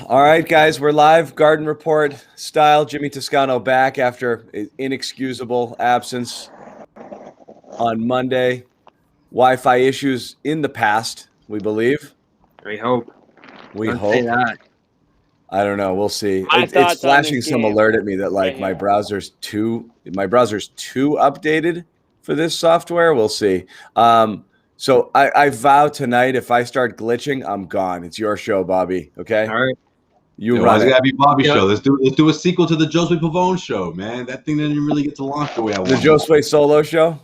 All right, guys, we're live. Garden Report style. Jimmy Toscano back after an inexcusable absence on Monday. Wi-Fi issues in the past, we believe. We hope. We Don't hope. say that. I don't know. We'll see. My It's thoughts on flashing this some game alert at me that like right my here. browser's too updated for this software. We'll see. So I vow tonight if I start glitching, I'm gone. It's your show, Bobby. Okay, All right. you Why run does it it. gotta be Bobby's Yeah. show? Let's do a sequel to the Josue Pavone show, man. That thing didn't really get to launch the way I The wanted. Josue Solo Show.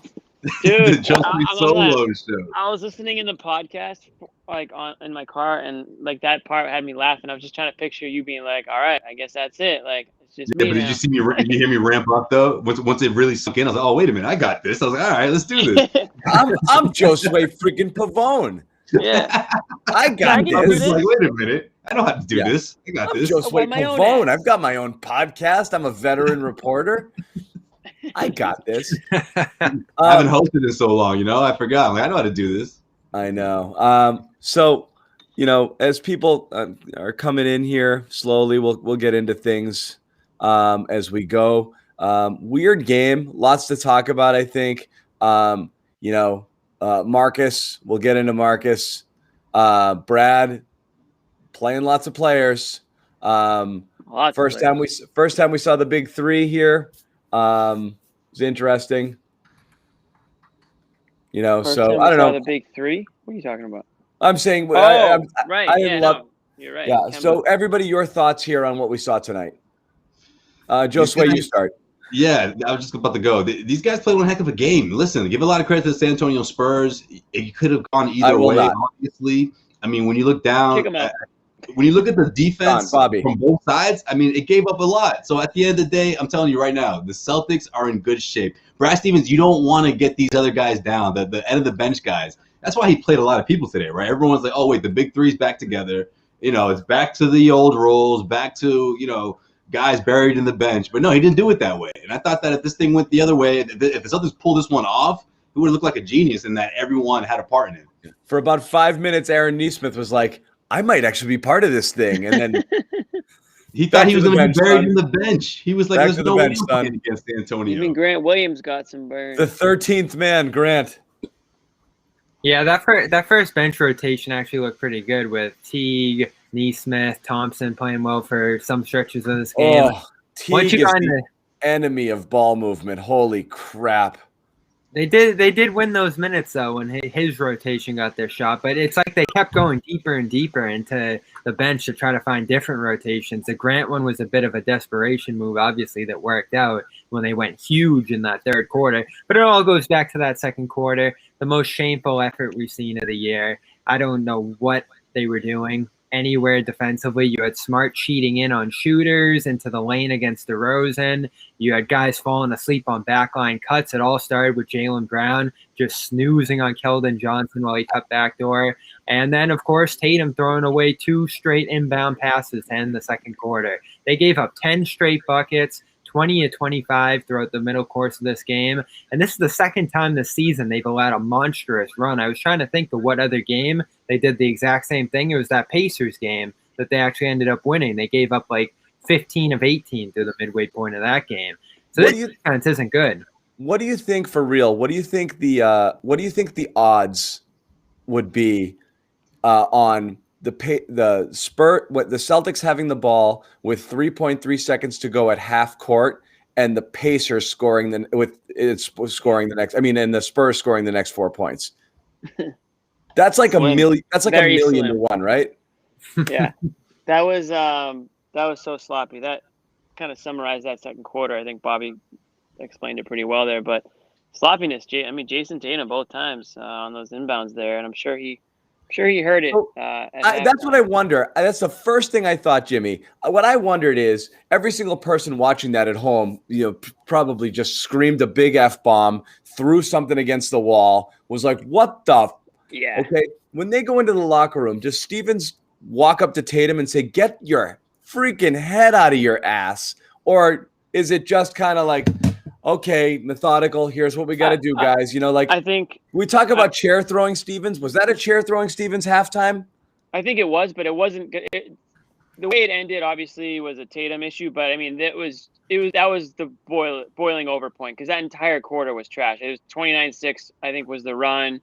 Dude, The Josue I'm not Solo show. I was listening in the podcast like in my car, and like that part had me laughing. I was just trying to picture you being like, "All right, I guess that's it." Like it's just Yeah, me but now. did you see me? Did you hear me ramp up though? Once it really sunk in, I was like, "Oh, wait a minute, I got this." I was like, "All right, let's do this." I'm Josue freaking Pavone. Yeah, I got I can I do this. was like, "Wait a minute, I know how to do Yeah. this. I got I'm this." Josue by my own Pavone. ass. I've got my own podcast. I'm a veteran reporter. I got this. I haven't hosted in so long, I forgot. I'm like, I know how to do this. I know. So, as people are coming in here slowly, we'll get into things as we go. Weird game, lots to talk about. I think. Marcus. We'll get into Marcus. Brad playing lots of players. First time we saw the big three here. It's interesting. First so time I don't saw know. the big three. What are you talking about? I'm saying, Right. I Yeah, love. no, you're right. Yeah. Kemba. So everybody, your thoughts here on what we saw tonight. Josue, you start. Yeah, I was just about to go. These guys played one heck of a game. Listen, give a lot of credit to the San Antonio Spurs. It could have gone either way, obviously. I mean, when you look down, Kick 'em out. when you look at the defense Bobby. from both sides, I mean, it gave up a lot. So at the end of the day, I'm telling you right now, the Celtics are in good shape. Brad Stevens, you don't want to get these other guys down, the end of the bench guys. That's why he played a lot of people today, right? Everyone's like, oh, wait, the big three's back together. It's back to the old rules, back to, guys buried in the bench. But no, he didn't do it that way. And I thought that if this thing went the other way, if the Celtics pulled this one off, it would have looked like a genius in that everyone had a part in it. For about 5 minutes, Aaron Nesmith was like, I might actually be part of this thing. And then he thought he was going to be buried son. in the bench. He was like, Back there's to the no way bench, I'm son. playing against Antonio. Even Grant Williams got some burn. The 13th man, Grant. Yeah, that first bench rotation actually looked pretty good with Teague, Nesmith, Thompson playing well for some stretches of this game. Oh, Teague is the enemy of ball movement. Holy crap. They did win those minutes, though, when his rotation got their shot. But it's like they kept going deeper and deeper into the bench to try to find different rotations. The Grant one was a bit of a desperation move, obviously, that worked out when they went huge in that third quarter. But it all goes back to that second quarter, the most shameful effort we've seen of the year. I don't know what they were doing anywhere defensively. You had Smart cheating in on shooters into the lane against DeRozan. You had guys falling asleep on backline cuts. It all started with Jaylen Brown just snoozing on Keldon Johnson while he cut backdoor. And then, of course, Tatum throwing away 2 straight inbound passes to end the second quarter. They gave up 10 straight buckets, 20 of 25 throughout the middle course of this game. And this is the second time this season they've allowed a monstrous run. I was trying to think of what other game they did the exact same thing. It was that Pacers game that they actually ended up winning. They gave up like 15 of 18 through the midway point of that game. So this defense isn't good. What do you think for real? What do you think the odds would be on the Celtics having the ball with 3.3 seconds to go at half court and the Pacers scoring and the Spurs scoring the next 4 points? That's like Slim. a million. That's like Very a million slim. to one, right? Yeah, that was so sloppy. That kind of summarized that second quarter. I think Bobby explained it pretty well there. But sloppiness, Jayson Tatum both times on those inbounds there, and I'm sure he heard it. That's what I wonder. That's the first thing I thought, Jimmy. What I wondered is every single person watching that at home, probably just screamed a big F-bomb, threw something against the wall, was like, what the? Yeah. Okay. When they go into the locker room, does Stevens walk up to Tatum and say, get your freaking head out of your ass? Or is it just kind of like, okay, methodical, here's what we got to do, guys? I think we talk about chair throwing Stevens. Was that a chair throwing Stevens halftime? I think it was, but it wasn't good. the way it ended obviously was a Tatum issue, but I mean that was the boiling over point because that entire quarter was trash. It was 29-6, I think, was the run.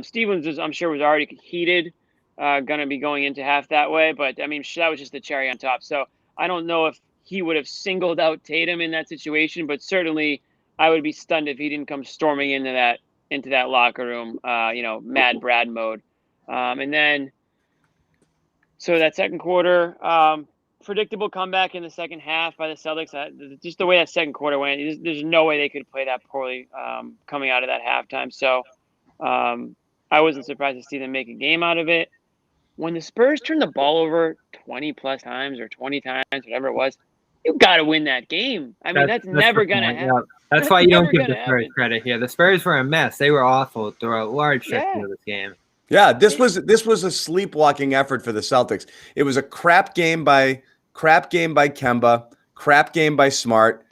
Stevens I'm sure was already heated, gonna be going into half that way, but I mean that was just the cherry on top. So I don't know if he would have singled out Tatum in that situation, but certainly I would be stunned if he didn't come storming into that locker room, Mad Brad mode, and then. So that second quarter, predictable comeback in the second half by the Celtics. Just the way that second quarter went, there's no way they could play that poorly coming out of that halftime. So I wasn't surprised to see them make a game out of it. When the Spurs turned the ball over 20-plus times or 20 times, whatever it was, you got to win that game. I mean, that's never going to happen. Yeah. That's why you don't give the Spurs credit here. The Spurs were a mess. They were awful throughout a large section of this game. Yeah, this was a sleepwalking effort for the Celtics. It was a crap game by Kemba, crap game by Smart.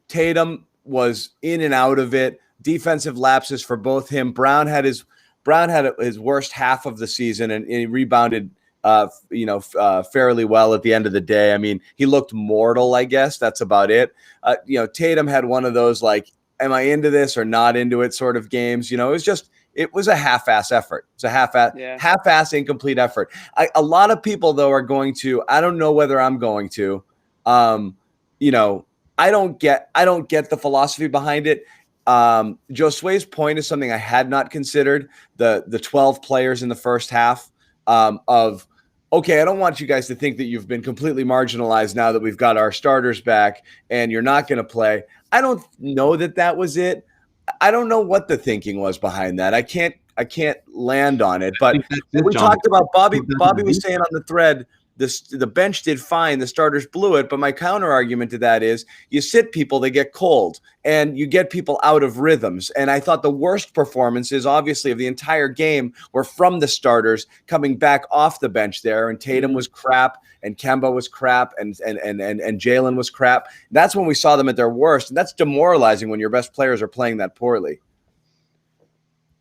Tatum was in and out of it. Defensive lapses for both him. Brown had his worst half of the season, and he rebounded fairly well at the end of the day. I mean, he looked mortal, I guess. That's about it. Tatum had one of those like, am I into this or not into it sort of games. It was a half-ass effort. It's a half-ass incomplete effort. A lot of people, though, are going to. I don't know whether I'm going to. I don't get the philosophy behind it. Josue's point is something I had not considered. The 12 players in the first half of. Okay, I don't want you guys to think that you've been completely marginalized now that we've got our starters back and you're not going to play. I don't know that was it. I don't know what the thinking was behind that. I can't land on it. But we talked about Bobby was saying on the thread, the bench did fine. The starters blew it. But my counter argument to that is you sit people, they get cold, and you get people out of rhythms. And I thought the worst performances, obviously, of the entire game were from the starters coming back off the bench there. And Tatum was crap, and Kemba was crap, and Jalen was crap. That's when we saw them at their worst. And that's demoralizing when your best players are playing that poorly.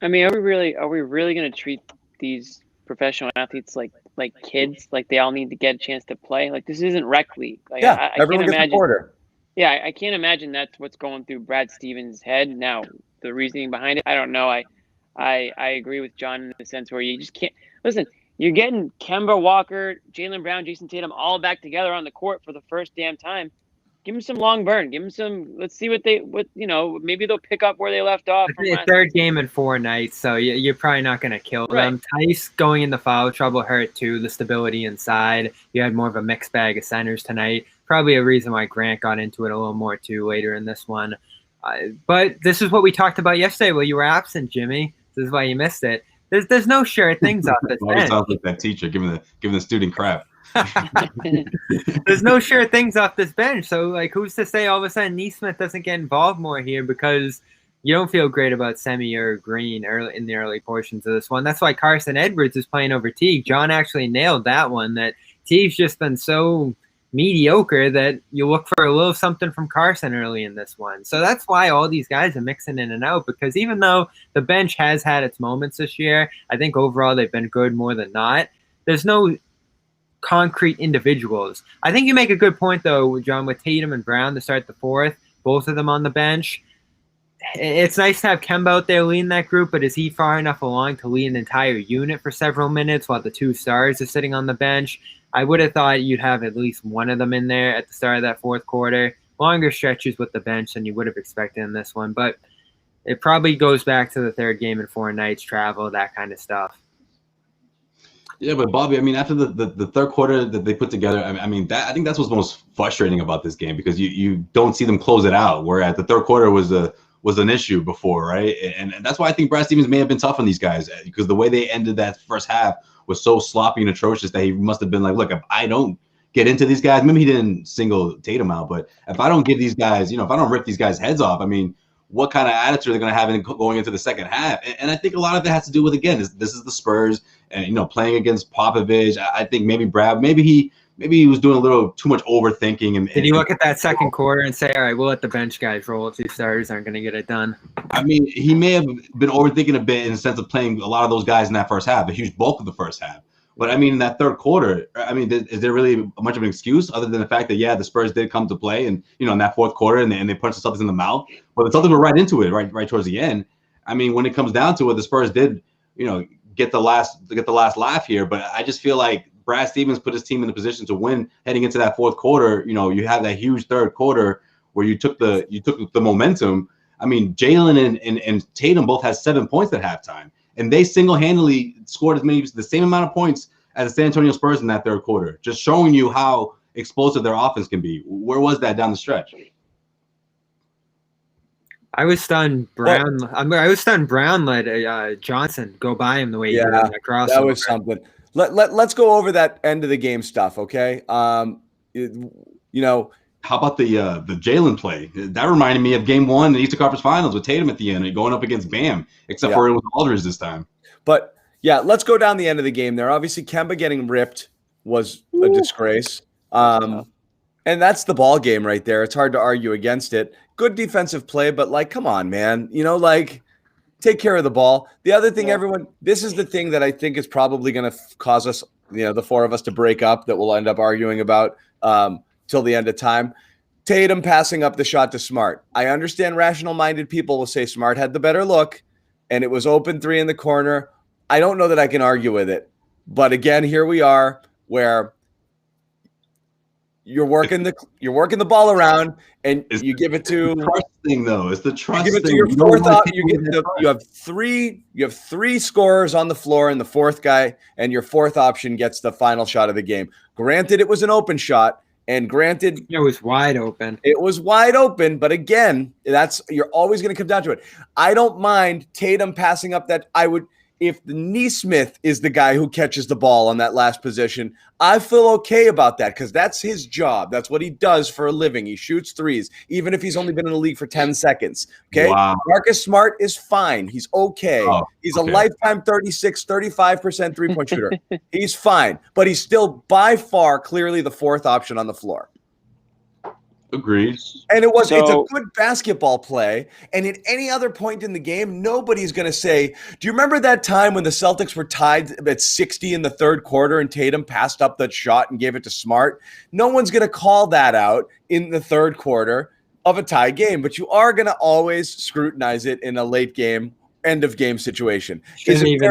I mean, are we really going to treat these professional athletes like kids, like they all need to get a chance to play? Like, this isn't rec league. Like, yeah, everyone gets a quarter. Yeah, I can't imagine that's what's going through Brad Stevens' head. Now, the reasoning behind it, I don't know. I agree with John in the sense where you just can't listen. You're getting Kemba Walker, Jaylen Brown, Jayson Tatum all back together on the court for the first damn time. Give them some long burn. Give them some. Let's see maybe they'll pick up where they left off. It's third game in 4 nights, so you're probably not going to kill them. Theis going into foul trouble hurt too. The stability inside. You had more of a mixed bag of centers tonight. Probably a reason why Grant got into it a little more too later in this one. But this is what we talked about yesterday while you were absent, Jimmy. This is why you missed it. There's no sure things off this bench. Sounds like that teacher giving the student crap. There's no sure things off this bench. So, like, who's to say all of a sudden Neesmith doesn't get involved more here because you don't feel great about Semi or Green in the early portions of this one. That's why Carson Edwards is playing over Teague. John actually nailed that one, that Teague's just been so mediocre that you look for a little something from Carson early in this one. So that's why all these guys are mixing in and out, because even though the bench has had its moments this year, I think overall they've been good more than not. There's no concrete individuals. I think you make a good point, though, John, with Tatum and Brown to start the fourth, both of them on the bench. It's nice to have Kemba out there leading that group, but is he far enough along to lead an entire unit for several minutes while the 2 stars are sitting on the bench? I would have thought you'd have at least one of them in there at the start of that fourth quarter. Longer stretches with the bench than you would have expected in this one, but it probably goes back to the third game in 4 nights, travel, that kind of stuff. Yeah, but Bobby, I mean, after the third quarter that they put together, I think that's what's most frustrating about this game, because you don't see them close it out. Whereas the third quarter was an issue before, right? And that's why I think Brad Stevens may have been tough on these guys, because the way they ended that first half was so sloppy and atrocious that he must have been like, look, if I don't get into these guys, maybe he didn't single Tatum out, but if I don't give these guys, if I don't rip these guys' heads off, I mean, what kind of attitude are they going to have going into the second half? And I think a lot of it has to do with, again, this is the Spurs, and playing against Popovich. I think maybe Brad, maybe he was doing a little too much overthinking. Did he look at that second quarter and say, all right, we'll let the bench guys roll if these starters aren't going to get it done? I mean, he may have been overthinking a bit in the sense of playing a lot of those guys in that first half, a huge bulk of the first half. But I mean, in that third quarter, I mean, is there really much of an excuse other than the fact that, yeah, the Spurs did come to play and, in that fourth quarter and they punched the Celtics in the mouth, but the Celtics were right into it, right towards the end. I mean, when it comes down to it, the Spurs did, get the last laugh here, but I just feel like Brad Stevens put his team in the position to win heading into that fourth quarter. You have that huge third quarter where you took the momentum. I mean, Jalen and Tatum both had 7 points at halftime, and they single-handedly scored the same amount of points as the San Antonio Spurs in that third quarter, just showing you how explosive their offense can be. Where was that down the stretch? I was stunned. Brown let Johnson go by him the way he did that crossover. That was something. Let's go over that end of the game stuff, okay? How about the Jalen play? That reminded me of Game 1 in the Eastern Conference Finals with Tatum at the end and going up against Bam, except for it was Aldridge this time. But yeah, let's go down the end of the game there. Obviously, Kemba getting ripped was a disgrace. And that's the ball game right there. It's hard to argue against it. Good defensive play, but come on, man. Take care of the ball. The other thing, this is the thing that I think is probably going to cause us, the four of us to break up that we'll end up arguing about till the end of time. Tatum passing up the shot to Smart. I understand rational-minded people will say Smart had the better look, and it was open three in the corner. I don't know that I can argue with it. But again, here we are where you're working the ball around and you give it to the trust thing though. It's the trust thing. You give it to your fourth you have three scorers on the floor and the fourth guy and your fourth option gets the final shot of the game. Granted, it was an open shot. And granted, it was wide open. It was wide open, but again, you're always going to come down to it. I don't mind Tatum passing up that. If the Neesmith is the guy who catches the ball on that last position, I feel okay about that because that's his job. That's what he does for a living. He shoots threes, even if he's only been in the league for 10 seconds. Okay. Wow. Marcus Smart is fine. He's okay. He's a lifetime 35% three-point shooter. He's fine, but he's still by far clearly the fourth option on the floor. Agreed. And it's a good basketball play. And at any other point in the game, nobody's going to say, do you remember that time when the Celtics were tied at 60 in the third quarter and Tatum passed up that shot and gave it to Smart? No one's going to call that out in the third quarter of a tie game, but you are going to always scrutinize it in a late game, end of game situation. Shouldn't even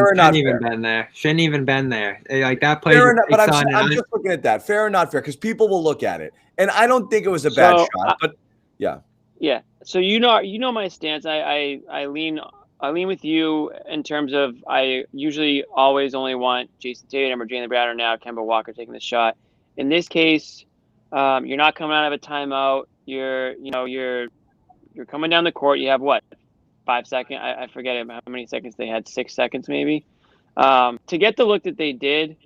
been there. Like that play. Fair enough, but I'm just looking at that. Fair or not fair? Because people will look at it. And I don't think it was a bad shot, but yeah. Yeah. So you know my stance. I lean with you in terms of I usually always only want Jayson Tatum or Jalen Brown or now Kemba Walker taking the shot. In this case, you're not coming out of a timeout. You're coming down the court. You have what? 5 seconds. I forget how many seconds they had. 6 seconds maybe. To get the look that they did,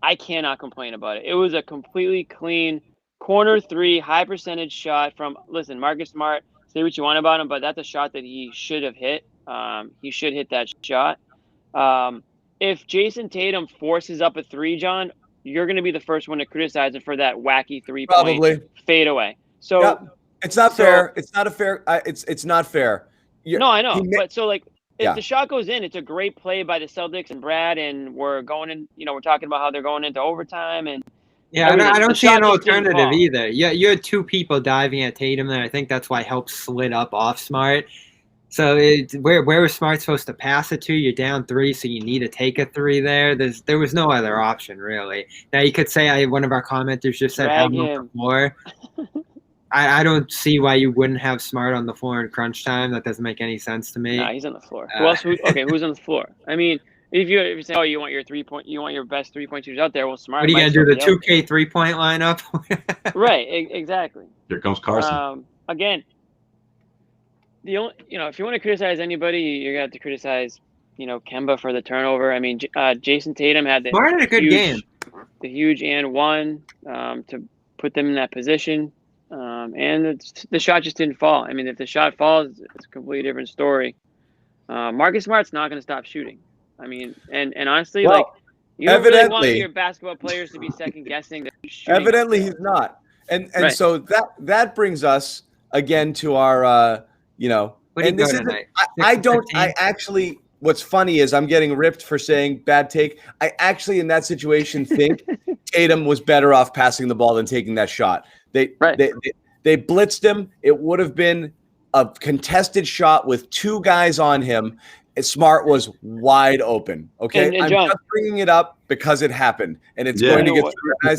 I cannot complain about it. It was a completely clean corner three, high percentage shot from, listen, Marcus Smart, say what you want about him, but that's a shot that he should have hit. He should hit that shot. If Jayson Tatum forces up a three, John, you're going to be the first one to criticize him for that wacky 3-point fade away. So it's not fair. It's not a fair. It's not fair. No, I know. But so if the shot goes in, it's a great play by the Celtics and Brad, and we're going in. We're talking about how they're going into overtime and. Yeah, I don't see an alternative either. Yeah, you had two people diving at Tatum there. I think that's why help slid up off Smart. So where was Smart supposed to pass it to? You're down three, so you need to take a three there. There was no other option really. Now you could say one of our commenters just said have him on the floor. I don't see why you wouldn't have Smart on the floor in crunch time. That doesn't make any sense to me. Nah, he's on the floor. Who else? Who's on the floor? I mean. If you say, you want your best 3-point shooters out there, well, Smart. What are you gonna do? The 2K 3-point lineup? Right, exactly. Here comes Carson. Again, the only if you want to criticize anybody, you're gonna have to criticize Kemba for the turnover. I mean, Jayson Tatum had a good game, the huge and one to put them in that position, and the shot just didn't fall. I mean, if the shot falls, it's a completely different story. Marcus Smart's not going to stop shooting. I mean, and honestly, you don't really want your basketball players to be second guessing. Evidently, he's not, and right. So that brings us again to our, What do you go tonight? what's funny is I'm getting ripped for saying bad take. I actually, in that situation, think Tatum was better off passing the ball than taking that shot. They blitzed him. It would have been a contested shot with two guys on him. Smart was wide open. Okay, and I'm John, just bringing it up because it happened, and it's going to get through, guys.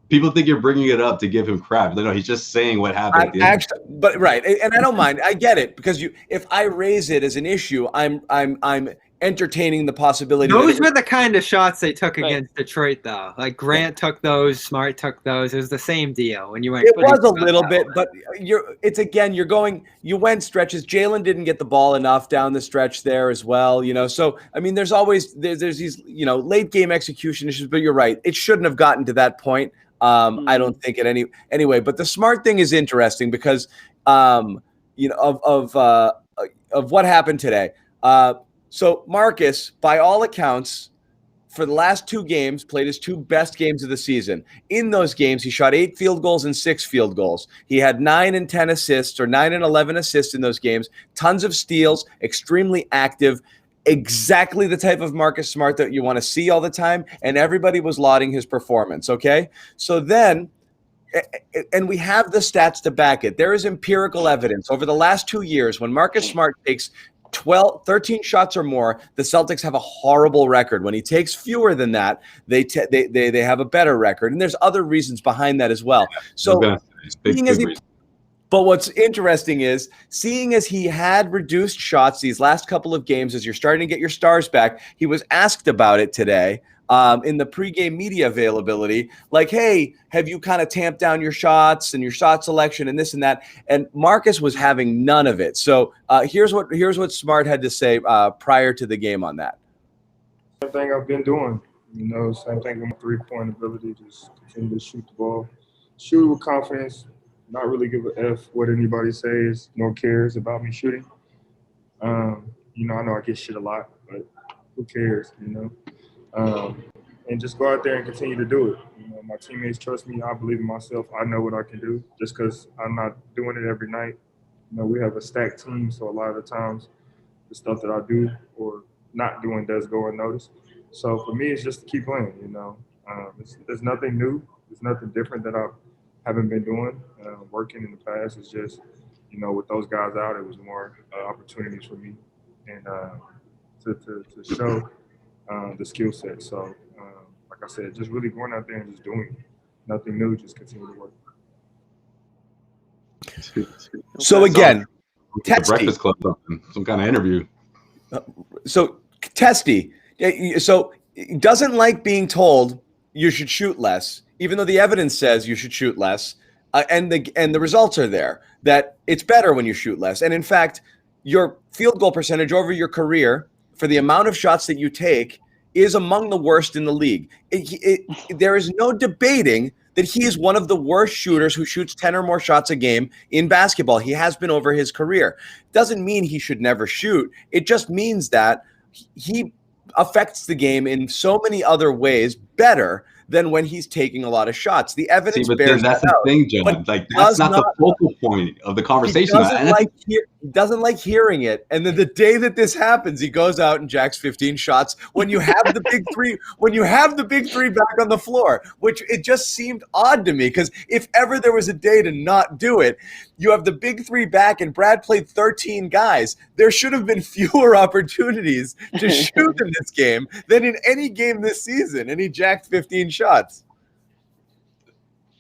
People think you're bringing it up to give him crap. No, he's just saying what happened. But right, and I don't mind. I get it because if I raise it as an issue, I'm entertaining the possibility. Those were the kind of shots they took against Detroit, though. Like Grant took those, Smart took those. It was the same deal when you went. It was a little bit, but you went stretches. Jalen didn't get the ball enough down the stretch there as well, So I mean, there's always there's these late game execution issues, but you're right. It shouldn't have gotten to that point. I don't think it anyway. But the Smart thing is interesting because of what happened today. So Marcus, by all accounts, for the last two games, played his two best games of the season. In those games, he shot 8 field goals and 6 field goals. He had 9 and 10 assists, or 9 and 11 assists in those games. Tons of steals, extremely active. Exactly the type of Marcus Smart that you want to see all the time, and everybody was lauding his performance, okay? So then, and we have the stats to back it. There is empirical evidence. Over the last 2 years, when Marcus Smart takes 13 shots or more, the Celtics have a horrible record. When he takes fewer than that, they have a better record. And there's other reasons behind that as well. So, but what's interesting is seeing as he had reduced shots these last couple of games, as you're starting to get your stars back, he was asked about it today in the pregame media availability, like, hey, have you kind of tamped down your shots and your shot selection and this and that? And Marcus was having none of it. So here's what Smart had to say prior to the game on that. Same thing I've been doing, same thing with my three-point ability, just continue to shoot the ball, shoot with confidence, not really give a F what anybody says, nor cares about me shooting. I know I get shit a lot, but who cares, and just go out there and continue to do it. My teammates trust me. I believe in myself. I know what I can do just because I'm not doing it every night. We have a stacked team, so a lot of the times the stuff that I do or not doing does go unnoticed. So for me, it's just to keep playing, There's nothing new. There's nothing different that I haven't been doing. Working in the past is just, with those guys out, it was more opportunities for me and to show the skill set. So, like I said, just really going out there and just doing it. Nothing new, just continue to work. So again, Breakfast Club, some kind of interview. So Testy, so doesn't like being told you should shoot less, even though the evidence says you should shoot less, and the results are there that it's better when you shoot less. And in fact, your field goal percentage over your career for the amount of shots that you take is among the worst in the league. There is no debating that he is one of the worst shooters who shoots 10 or more shots a game in basketball. He has been over his career. Doesn't mean he should never shoot. It just means that he affects the game in so many other ways better than when he's taking a lot of shots. The evidence bears that's that the out. thing, John. Like that's not the focal point of the conversation. He doesn't like hearing it. And then the day that this happens, he goes out and jacks 15 shots when you have the big three, back on the floor, which it just seemed odd to me because if ever there was a day to not do it, you have the big three back and Brad played 13 guys. There should have been fewer opportunities to shoot in this game than in any game this season. And he jacked 15 shots.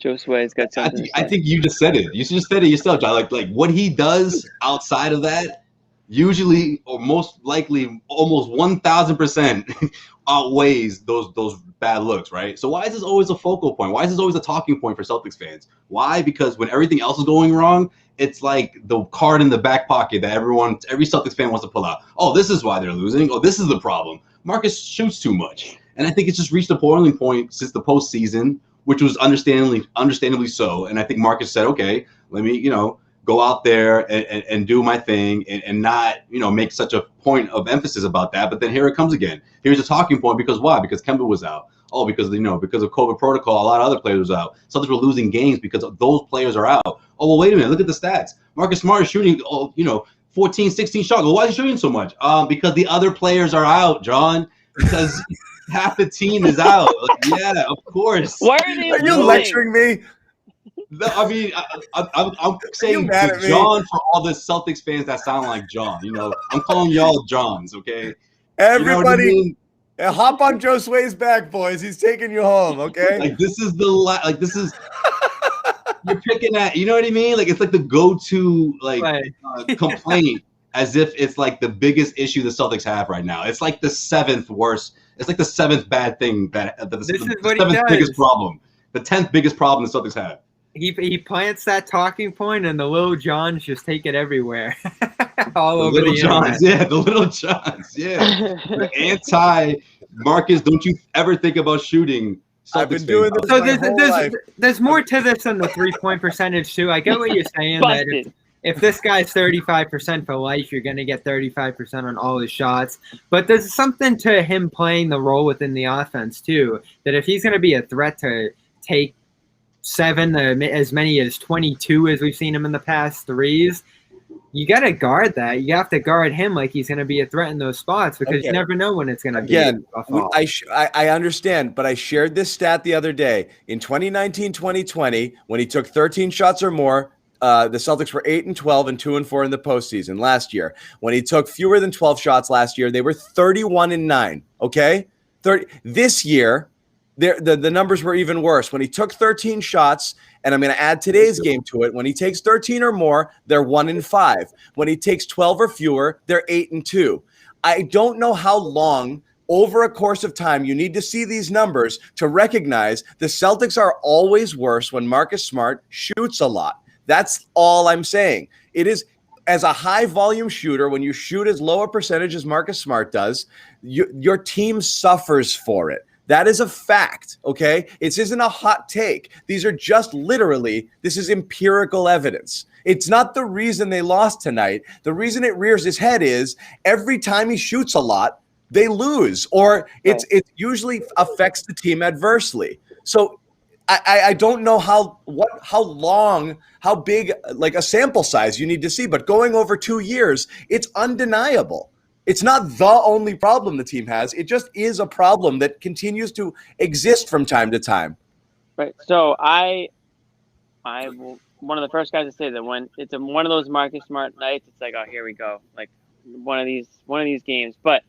Josue's got something. I think you just said it. You just said it yourself, John. Like what he does outside of that, usually or most likely, almost 1,000% outweighs those bad looks, right? So why is this always a focal point? Why is this always a talking point for Celtics fans? Why? Because when everything else is going wrong, it's like the card in the back pocket that every Celtics fan wants to pull out. Oh, this is why they're losing. Oh, this is the problem. Marcus shoots too much, and I think it's just reached a boiling point since the postseason, which was understandably so. And I think Marcus said, okay, let me, go out there and do my thing and not, make such a point of emphasis about that. But then here it comes again. Here's a talking point because why? Because Kemba was out. Oh, because, because of COVID protocol, a lot of other players were out. Celtics were losing games because those players are out. Oh, well, wait a minute. Look at the stats. Marcus Smart is shooting, 14, 16 shots. Well, why is he shooting so much? Because the other players are out, John. Because half the team is out. Like, yeah, of course. Why are they Are you losing? lecturing me? No, I mean, I'm saying mad to at me? John for all the Celtics fans that sound like John. You know, I'm calling y'all Johns, okay? Everybody, you know what I mean? hop on Joe Sway's back, boys. He's taking you home, okay? Like this is this is you're picking at. You know what I mean? Like it's like the go-to complaint, as if it's like the biggest issue the Celtics have right now. It's like the seventh worst. It's like the seventh bad thing the seventh biggest problem. The 10th biggest problem the Celtics have. He plants that talking point, and the little Johns just take it everywhere, all over the Johns, internet. yeah, the little Johns, yeah. The anti-Marcus, don't you ever think about shooting. Celtics I've been doing this So my whole life. there's more to this than the 3-point percentage too. I get what you're saying. That if this guy's 35% for life, you're going to get 35% on all his shots. But there's something to him playing the role within the offense too. That if he's going to be a threat to take 7, as many as 22 as we've seen him in the past threes, you got to guard that. You have to guard him like he's going to be a threat in those spots, because you never know when it's going to be. Again, I understand, but I shared this stat the other day. In 2019-2020, when he took 13 shots or more, the Celtics were 8-12 and 2-4 in the postseason last year. When he took fewer than 12 shots last year, they were 31-9. Okay, this year. The numbers were even worse. When he took 13 shots, and I'm going to add today's game to it, when he takes 13 or more, they're 1-5. When he takes 12 or fewer, they're 8-2. I don't know how long over a course of time you need to see these numbers to recognize the Celtics are always worse when Marcus Smart shoots a lot. That's all I'm saying. It is, as a high volume shooter, when you shoot as low a percentage as Marcus Smart does, your team suffers for it. That is a fact, okay? This isn't a hot take. These are just literally, this is empirical evidence. It's not the reason they lost tonight. The reason it rears its head is every time he shoots a lot, they lose, or it usually affects the team adversely. So I don't know how big like a sample size you need to see, but going over 2 years, it's undeniable. It's not the only problem the team has. It just is a problem that continues to exist from time to time. Right. So I will, one of the first guys to say that when it's one of those Marcus Smart nights, it's like, oh, here we go, like one of these games. But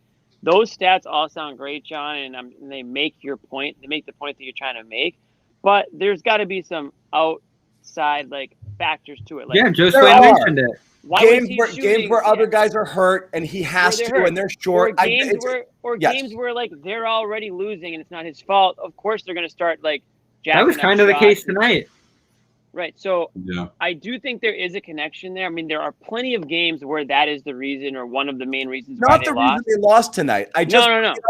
those stats all sound great, John, and they make your point. They make the point that you're trying to make. But there's got to be some outside factors to it. Like, Joe Sway mentioned it. Games where other guys are hurt and he has to, and they're short. Games where they're already losing and it's not his fault. Of course, they're going to start jacking. That was kind of the case tonight. Right. So I do think there is a connection there. I mean, there are plenty of games where that is the reason, or one of the main reasons why they lost. Not the reason they lost tonight. No.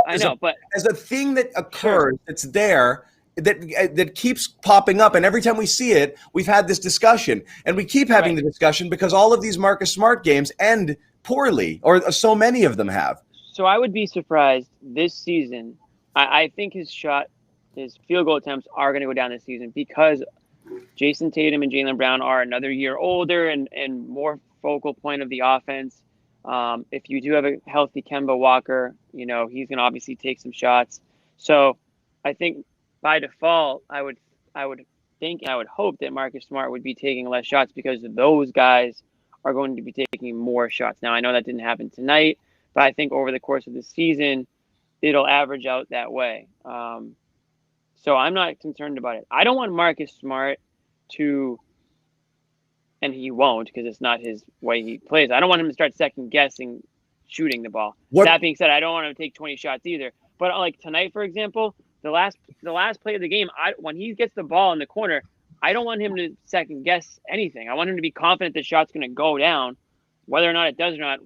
I know, but as a thing that occurs, it's there. That keeps popping up, and every time we see it, we've had this discussion, and we keep having the discussion because all of these Marcus Smart games end poorly, or so many of them have. So I would be surprised this season. I think his field goal attempts are going to go down this season because Jayson Tatum and Jaylen Brown are another year older and more focal point of the offense. If you do have a healthy Kemba Walker, he's going to obviously take some shots. So I think, by default, I would think and I would hope that Marcus Smart would be taking less shots because those guys are going to be taking more shots. Now, I know that didn't happen tonight, but I think over the course of the season, it'll average out that way. So I'm not concerned about it. I don't want Marcus Smart to, and he won't because it's not his way he plays. I don't want him to start second-guessing shooting the ball. That being said, I don't want him to take 20 shots either. But like tonight, for example, the last play of the game, when he gets the ball in the corner, I don't want him to second guess anything. I want him to be confident the shot's going to go down, whether or not it does or not.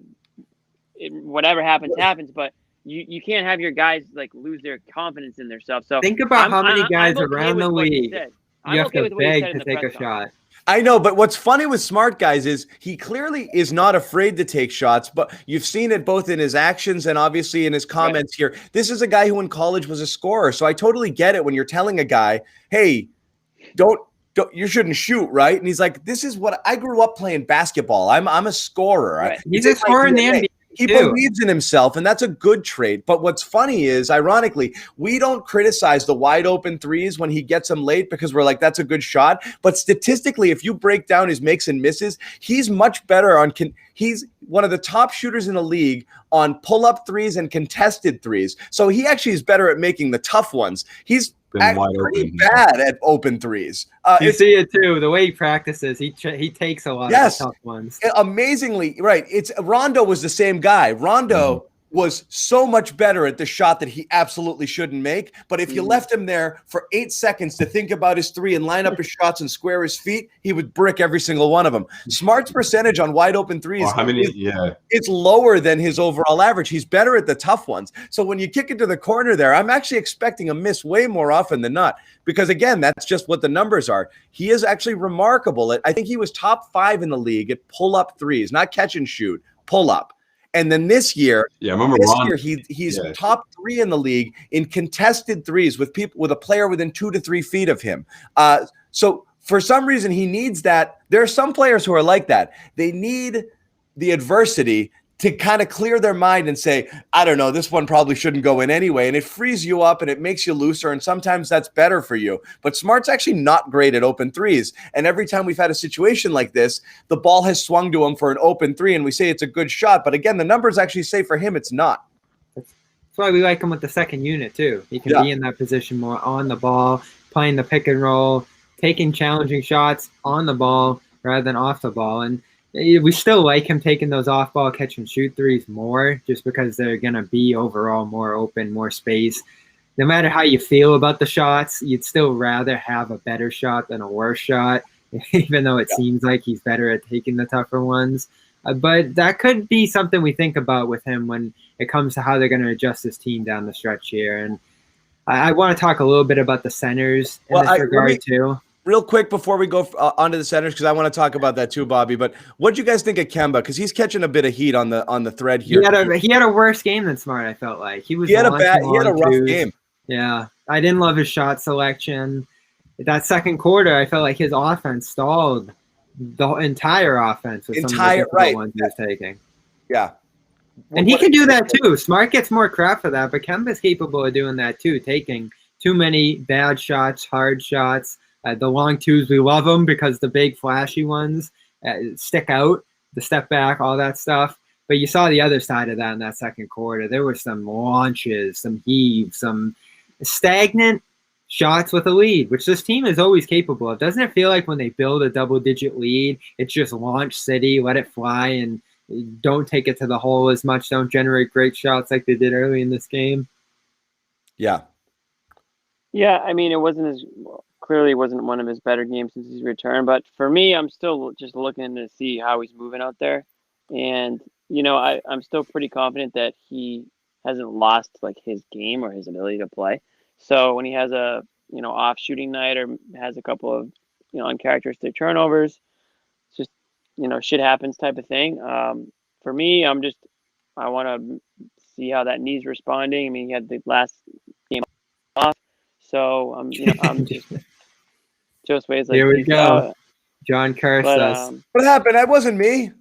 Whatever happens. But you can't have your guys lose their confidence in themselves. So think about how many guys around the league you have to beg to take a shot. I know, but what's funny with Smart, guys, is he clearly is not afraid to take shots, but you've seen it both in his actions and obviously in his comments here. This is a guy who in college was a scorer, so I totally get it when you're telling a guy, hey, don't you shouldn't shoot, right? And he's like, this is what I grew up playing basketball. I'm a scorer. Right. He's a scorer in the NBA. He believes in himself, and that's a good trait. But what's funny is, ironically, we don't criticize the wide open threes when he gets them late because we're like, that's a good shot. But statistically, if you break down his makes and misses, he's much better on he's one of the top shooters in the league on pull-up threes and contested threes. So he actually is better at making the tough ones. He's pretty bad at open threes. You see it too. The way he practices, he takes a lot of the tough ones. Amazingly, right. It's Rondo was the same guy. Rondo was so much better at the shot that he absolutely shouldn't make. But if you left him there for 8 seconds to think about his three and line up his shots and square his feet, he would brick every single one of them. Smart's percentage on wide open threes it's lower than his overall average. He's better at the tough ones. So when you kick it to the corner there, I'm actually expecting a miss way more often than not. Because again, that's just what the numbers are. He is actually remarkable. I think he was top 5 in the league at pull-up threes, not catch and shoot, pull-up. And then this year, he's top 3 in the league in contested threes with a player within 2 to 3 feet of him. So for some reason, he needs that. There are some players who are like that. They need the adversity to kind of clear their mind and say, I don't know, this one probably shouldn't go in anyway. And it frees you up and it makes you looser. And sometimes that's better for you. But Smart's actually not great at open threes. And every time we've had a situation like this, the ball has swung to him for an open three and we say it's a good shot. But again, the numbers actually say for him, it's not. That's why we like him with the second unit too. He can be in that position more on the ball, playing the pick and roll, taking challenging shots on the ball rather than off the ball. And we still like him taking those off-ball catch-and-shoot threes more just because they're going to be overall more open, more space. No matter how you feel about the shots, you'd still rather have a better shot than a worse shot, even though it seems like he's better at taking the tougher ones. But that could be something we think about with him when it comes to how they're going to adjust his team down the stretch here. And I want to talk a little bit about the centers in this regard too. Real quick before we go onto the centers, because I want to talk about that too, Bobby. But what do you guys think of Kemba? Because he's catching a bit of heat on the thread here. He had a worse game than Smart. I felt like he had a rough game. Yeah, I didn't love his shot selection. That second quarter, I felt like his offense stalled the entire offense with some of the difficult ones he was taking. Yeah, and he can do that too. Smart gets more crap for that, but Kemba's capable of doing that too, taking too many bad shots, hard shots. The long twos, we love them because the big flashy ones stick out, the step back, all that stuff. But you saw the other side of that in that second quarter. There were some launches, some heaves, some stagnant shots with a lead, which this team is always capable of. Doesn't it feel like when they build a double-digit lead, it's just launch city, let it fly, and don't take it to the hole as much, don't generate great shots like they did early in this game? Yeah. Yeah, I mean, it wasn't clearly wasn't one of his better games since his return. But for me, I'm still just looking to see how he's moving out there. And, I'm still pretty confident that he hasn't lost like his game or his ability to play. So when he has a, off shooting night or has a couple of, uncharacteristic turnovers, it's just, shit happens type of thing. For me, I want to see how that knee's responding. I mean, he had the last game off. So I'm just Joe Sway's like, here we go. John cursed us. What happened? That wasn't me.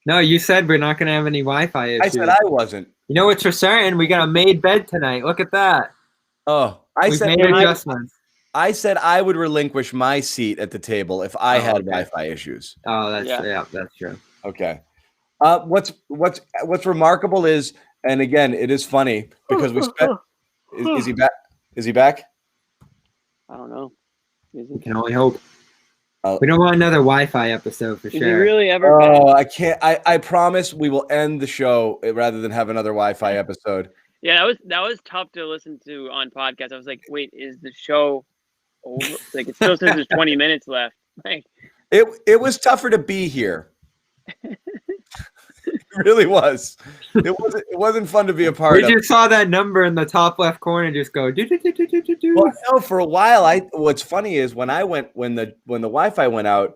No, you said we're not going to have any Wi-Fi issues. I said I wasn't. You know what's for certain? We got a made bed tonight. Look at that. Oh, We've made adjustments. I said I would relinquish my seat at the table if I had Wi-Fi issues. Oh, that's true. Okay. What's remarkable is, and again, it is funny because we spent. Is he back? Is he back? I don't know. We can only hope. We don't want another Wi-Fi episode for sure. Is he really ever back? Oh, I can't. I promise we will end the show rather than have another Wi-Fi episode. Yeah, that was tough to listen to on podcast. I was like, wait, is the show over? Like, it still says there's 20 minutes left. Like, it was tougher to be here. It really was. It wasn't fun to be a part of. We just saw that number in the top left corner just go do. Well, no, for a while what's funny is when the Wi-Fi went out,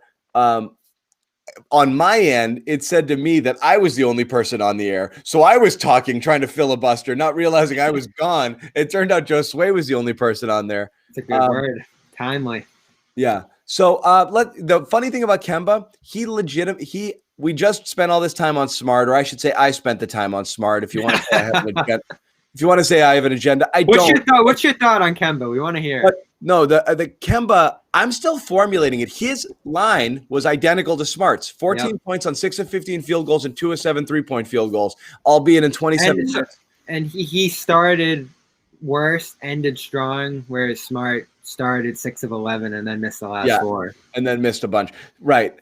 on my end, it said to me that I was the only person on the air. So I was talking, trying to filibuster, not realizing I was gone. It turned out Joe Sway was the only person on there. It's a good word. Timely. Yeah. So the funny thing about Kemba, we just spent all this time on Smart, or I should say I spent the time on Smart. If you want to say I have an agenda, if you want to say I have an agenda, I don't. What's your thought on Kemba? We want to hear. But no, the Kemba, I'm still formulating it. His line was identical to Smart's. 14 points on 6 of 15 field goals and 2 of 7 3-point field goals, albeit in 27 minutes. And he started worse, ended strong, whereas Smart started 6 of 11 and then missed the last 4. And then missed a bunch. Right.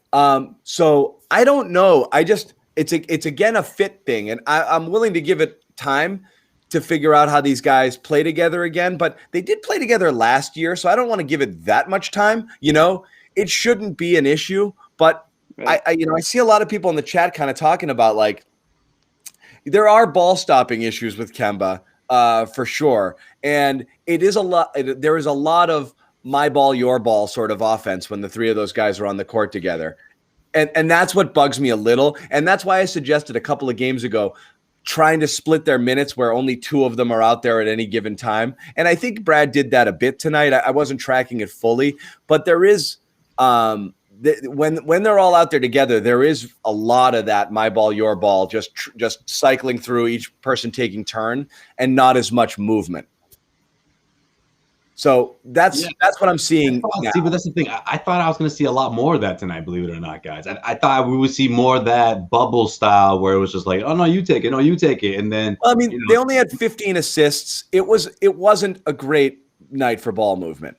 So I don't know. It's again a fit thing, and I'm willing to give it time to figure out how these guys play together again. But they did play together last year, so I don't want to give it that much time. It shouldn't be an issue. But right. I see a lot of people in the chat kind of talking about like there are ball stopping issues with Kemba. For sure. And it is there is a lot of my ball, your ball sort of offense when the three of those guys are on the court together. And that's what bugs me a little. And that's why I suggested a couple of games ago trying to split their minutes where only 2 of them are out there at any given time. And I think Brad did that a bit tonight. I wasn't tracking it fully, but there is when they're all out there together, there is a lot of that my ball, your ball, just cycling through, each person taking turn, and not as much movement. So that's what I'm seeing. See, but that's the thing. I thought I was going to see a lot more of that tonight, believe it or not, guys. I thought we would see more of that bubble style where it was just like, oh, no, you take it. No, you take it. And then, well, I mean, they only had 15 assists. It wasn't a great night for ball movement.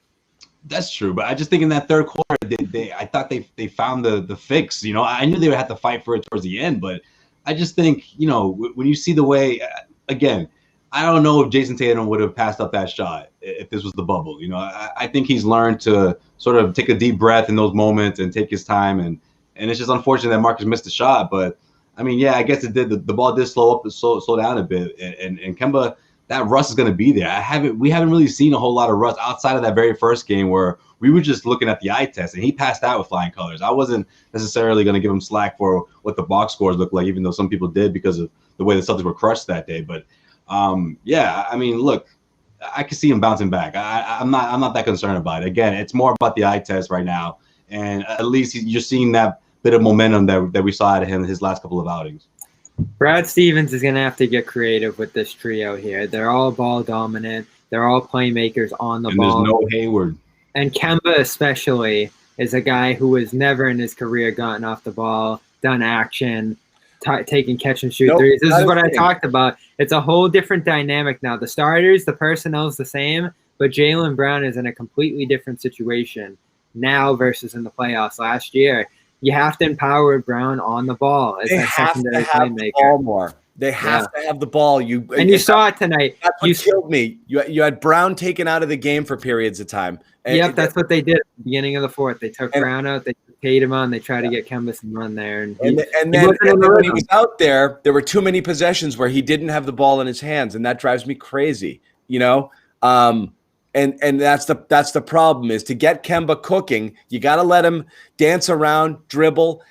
That's true, but I just think in that third quarter, I thought they found the fix. I knew they would have to fight for it towards the end, but I just think when you see the way, again, I don't know if Jayson Tatum would have passed up that shot if this was the bubble. I think he's learned to sort of take a deep breath in those moments and take his time, and it's just unfortunate that Marcus missed the shot. But I mean, yeah, I guess it did. The ball did slow down a bit, and Kemba. That rust is going to be there. We haven't really seen a whole lot of rust outside of that very first game where we were just looking at the eye test, and he passed out with flying colors. I wasn't necessarily going to give him slack for what the box scores look like, even though some people did because of the way the Celtics were crushed that day. But yeah, I mean, look, I can see him bouncing back. I'm not that concerned about it. Again, it's more about the eye test right now, and at least you're seeing that bit of momentum that we saw out of him in his last couple of outings. Brad Stevens is going to have to get creative with this trio here. They're all ball dominant. They're all playmakers on the ball. There's no Hayward. And Kemba especially is a guy who has never in his career gotten off the ball, done action, taking catch and shoot threes. This is what I talked about. It's a whole different dynamic now. The starters, the personnel's the same, but Jaylen Brown is in a completely different situation now versus in the playoffs last year. You have to empower Brown on the ball as a secondary playmaker. Ball more. They have to have the ball. You saw it tonight. That's what killed me. You had Brown taken out of the game for periods of time. That's what they did at the beginning of the fourth. They took Brown out. They took Tatum on. They tried to get Kemba some run there. And then when he was out there were too many possessions where he didn't have the ball in his hands, and that drives me crazy. And that's the problem is to get Kemba cooking, you got to let him dance around, dribble,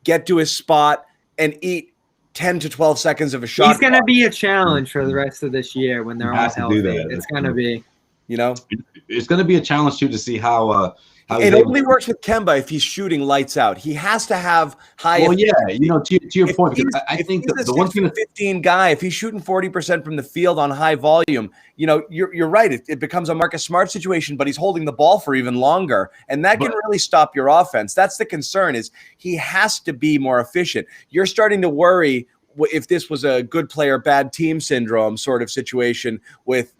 get to his spot and eat 10 to 12 seconds of a shot. He's going to be a challenge for the rest of this year when they're all healthy. It's going to be, it's going to be a challenge too to see how it only works with Kemba if he's shooting lights out. He has to have high. Well, yeah, to your point, because I think the one thing 15 guy, if he's shooting 40% from the field on high volume, you're right. It becomes a Marcus Smart situation, but he's holding the ball for even longer, and that can really stop your offense. That's the concern. Is he has to be more efficient. You're starting to worry if this was a good player, bad team syndrome sort of situation with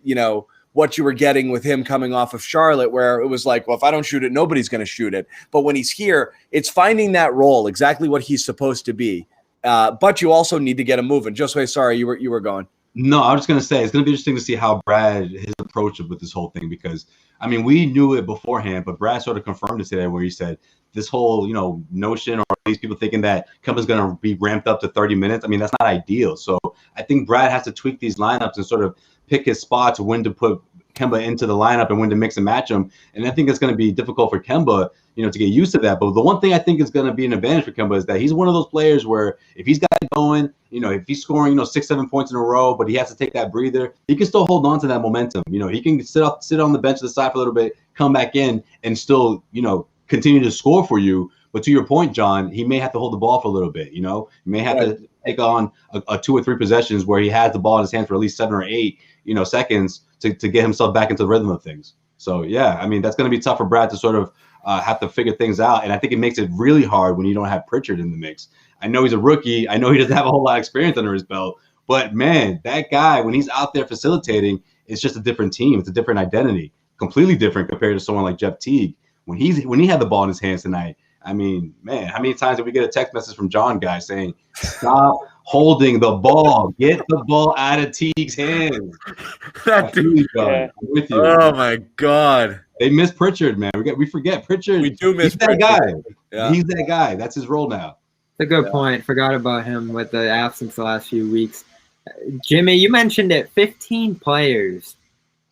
what you were getting with him coming off of Charlotte, where it was like, well, if I don't shoot it, nobody's going to shoot it. But when he's here, it's finding that role, exactly what he's supposed to be. But you also need to get him moving. Josue, sorry, you were going. No, I was just going to say, it's going to be interesting to see how Brad, his approach with this whole thing, because, I mean, we knew it beforehand, but Brad sort of confirmed it today where he said this whole, notion, or at least people thinking that Kemba's going to be ramped up to 30 minutes. I mean, that's not ideal. So I think Brad has to tweak these lineups and sort of pick his spots when to put Kemba into the lineup and when to mix and match him. And I think it's going to be difficult for Kemba, to get used to that. But the one thing I think is going to be an advantage for Kemba is that he's one of those players where if he's got it going, if he's scoring, 6-7 points in a row, but he has to take that breather, he can still hold on to that momentum. He can sit on the bench to the side for a little bit, come back in, and still, continue to score for you. But to your point, John, he may have to hold the ball for a little bit. He may have to take on a 2 or 3 possessions where he has the ball in his hand for at least 7 or 8, seconds to get himself back into the rhythm of things. So, yeah, that's going to be tough for Brad to sort of have to figure things out. And I think it makes it really hard when you don't have Pritchard in the mix. I know he's a rookie. I know he doesn't have a whole lot of experience under his belt. But, man, that guy, when he's out there facilitating, it's just a different team. It's a different identity, completely different compared to someone like Jeff Teague. When he had the ball in his hands tonight, man, how many times did we get a text message from John guy saying, stop holding the ball, get the ball out of Teague's hands? That dude, I'm with you. Oh my God. They miss Pritchard, man. We forget Pritchard. We do miss that guy. Yeah. He's that guy. That's his role now. It's a good point. Forgot about him with the absence the last few weeks. Jimmy, you mentioned it. 15 players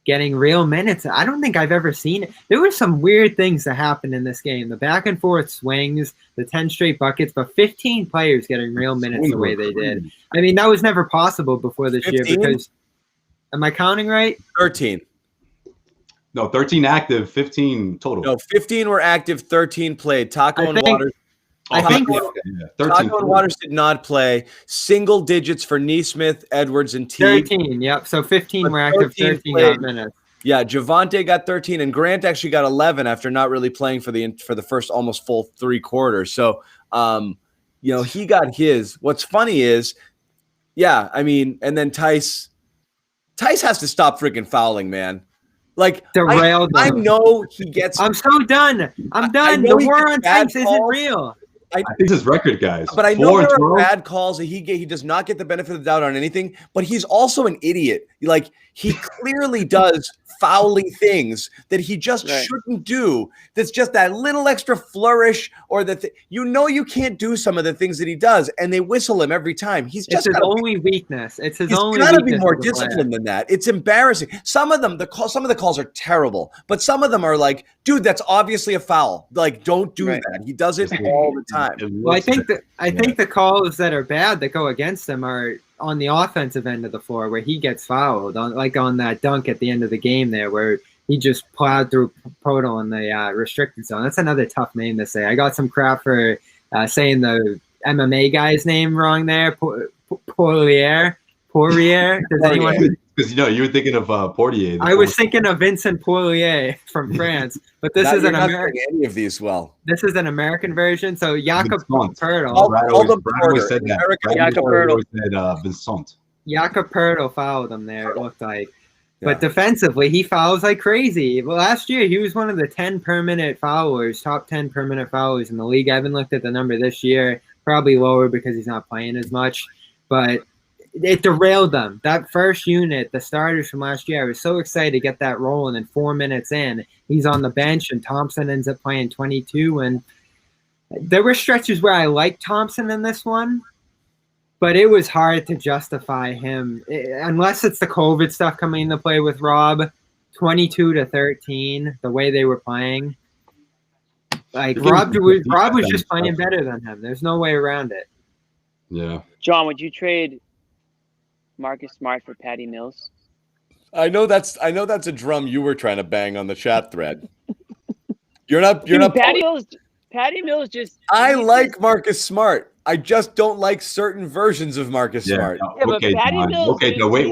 getting real minutes. I don't think I've ever seen it. There were some weird things that happened in this game. The back and forth swings, the 10 straight buckets, but 15 players getting real minutes the way they did. That was never possible before this 15? Year because – am I counting right? 13. No, 13 active, 15 total. No, 15 were active, 13 played. Taco and Waters. I think Taco and Waters did not play. Single digits for Neesmith, Edwards, and Teague. 13, yep. So 15 were active, 13 got minutes. Yeah, Javante got 13, and Grant actually got 11 after not really playing for the first almost full 3 quarters. So, he got his. What's funny is, and then Theis has to stop freaking fouling, man. Derailed I know he gets. I'm so done. I'm done. The war on Theis isn't real. I think his record, guys. But I know there are bad calls that he does not get the benefit of the doubt on anything, but he's also an idiot. He clearly does fouly things that he just shouldn't do. That's just that little extra flourish, or you can't do some of the things that he does, and they whistle him every time. It's his only weakness. It's his only weakness. He's got to be more disciplined than that. It's embarrassing. Some of the calls are terrible, but some of them are like, dude, that's obviously a foul. Don't do that. He does it all the time. Well, I think the calls that are bad that go against him are on the offensive end of the floor, where he gets fouled on that dunk at the end of the game there, where he just plowed through Podol in the restricted zone. That's another tough name to say. I got some crap for saying the MMA guy's name wrong there. Poirier. Does anyone? Because you were thinking of Portier. I was thinking of Vincent Poirier from France, but this is an American. Any of these well. This is an American version. So Jakob Poeltl. Jakob Poeltl. Vincent. Jakob Poeltl fouled him there. It looked like, but defensively he fouls like crazy. Well, last year he was one of the 10 per minute foulers, top 10 per minute foulers in the league. I haven't looked at the number this year. Probably lower because he's not playing as much, but it derailed them. That first unit, the starters from last year, I was so excited to get that rolling, and 4 minutes in, he's on the bench, and Thompson ends up playing 22. And there were stretches where I liked Thompson in this one, but it was hard to justify him, unless it's the COVID stuff coming into play with Rob. 22-13, the way they were playing. Rob was just playing better than him. There's no way around it. Yeah. John, would you trade Marcus Smart for Patty Mills? I know that's a drum you were trying to bang on the chat thread. You're not Patty Mills just. I like Marcus Smart. I just don't like certain versions of Marcus Smart. Okay, Mills. Okay, no, wait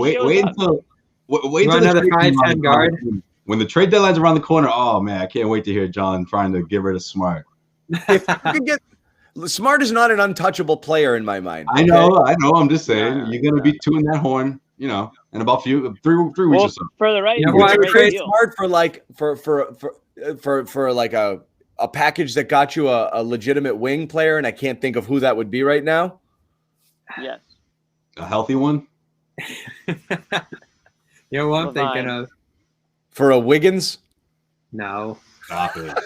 until another 5'10" guard. When the trade deadline's around the corner, oh man, I can't wait to hear John trying to get rid of Smart. Smart is not an untouchable player in my mind. Okay? I know. I'm just saying you're gonna be tooting that horn, in about three weeks or so. For the right, I would trade Smart for like a package that got you a legitimate wing player, and I can't think of who that would be right now. Yes, a healthy one. You know what I'm thinking of? For a Wiggins? No. Stop it.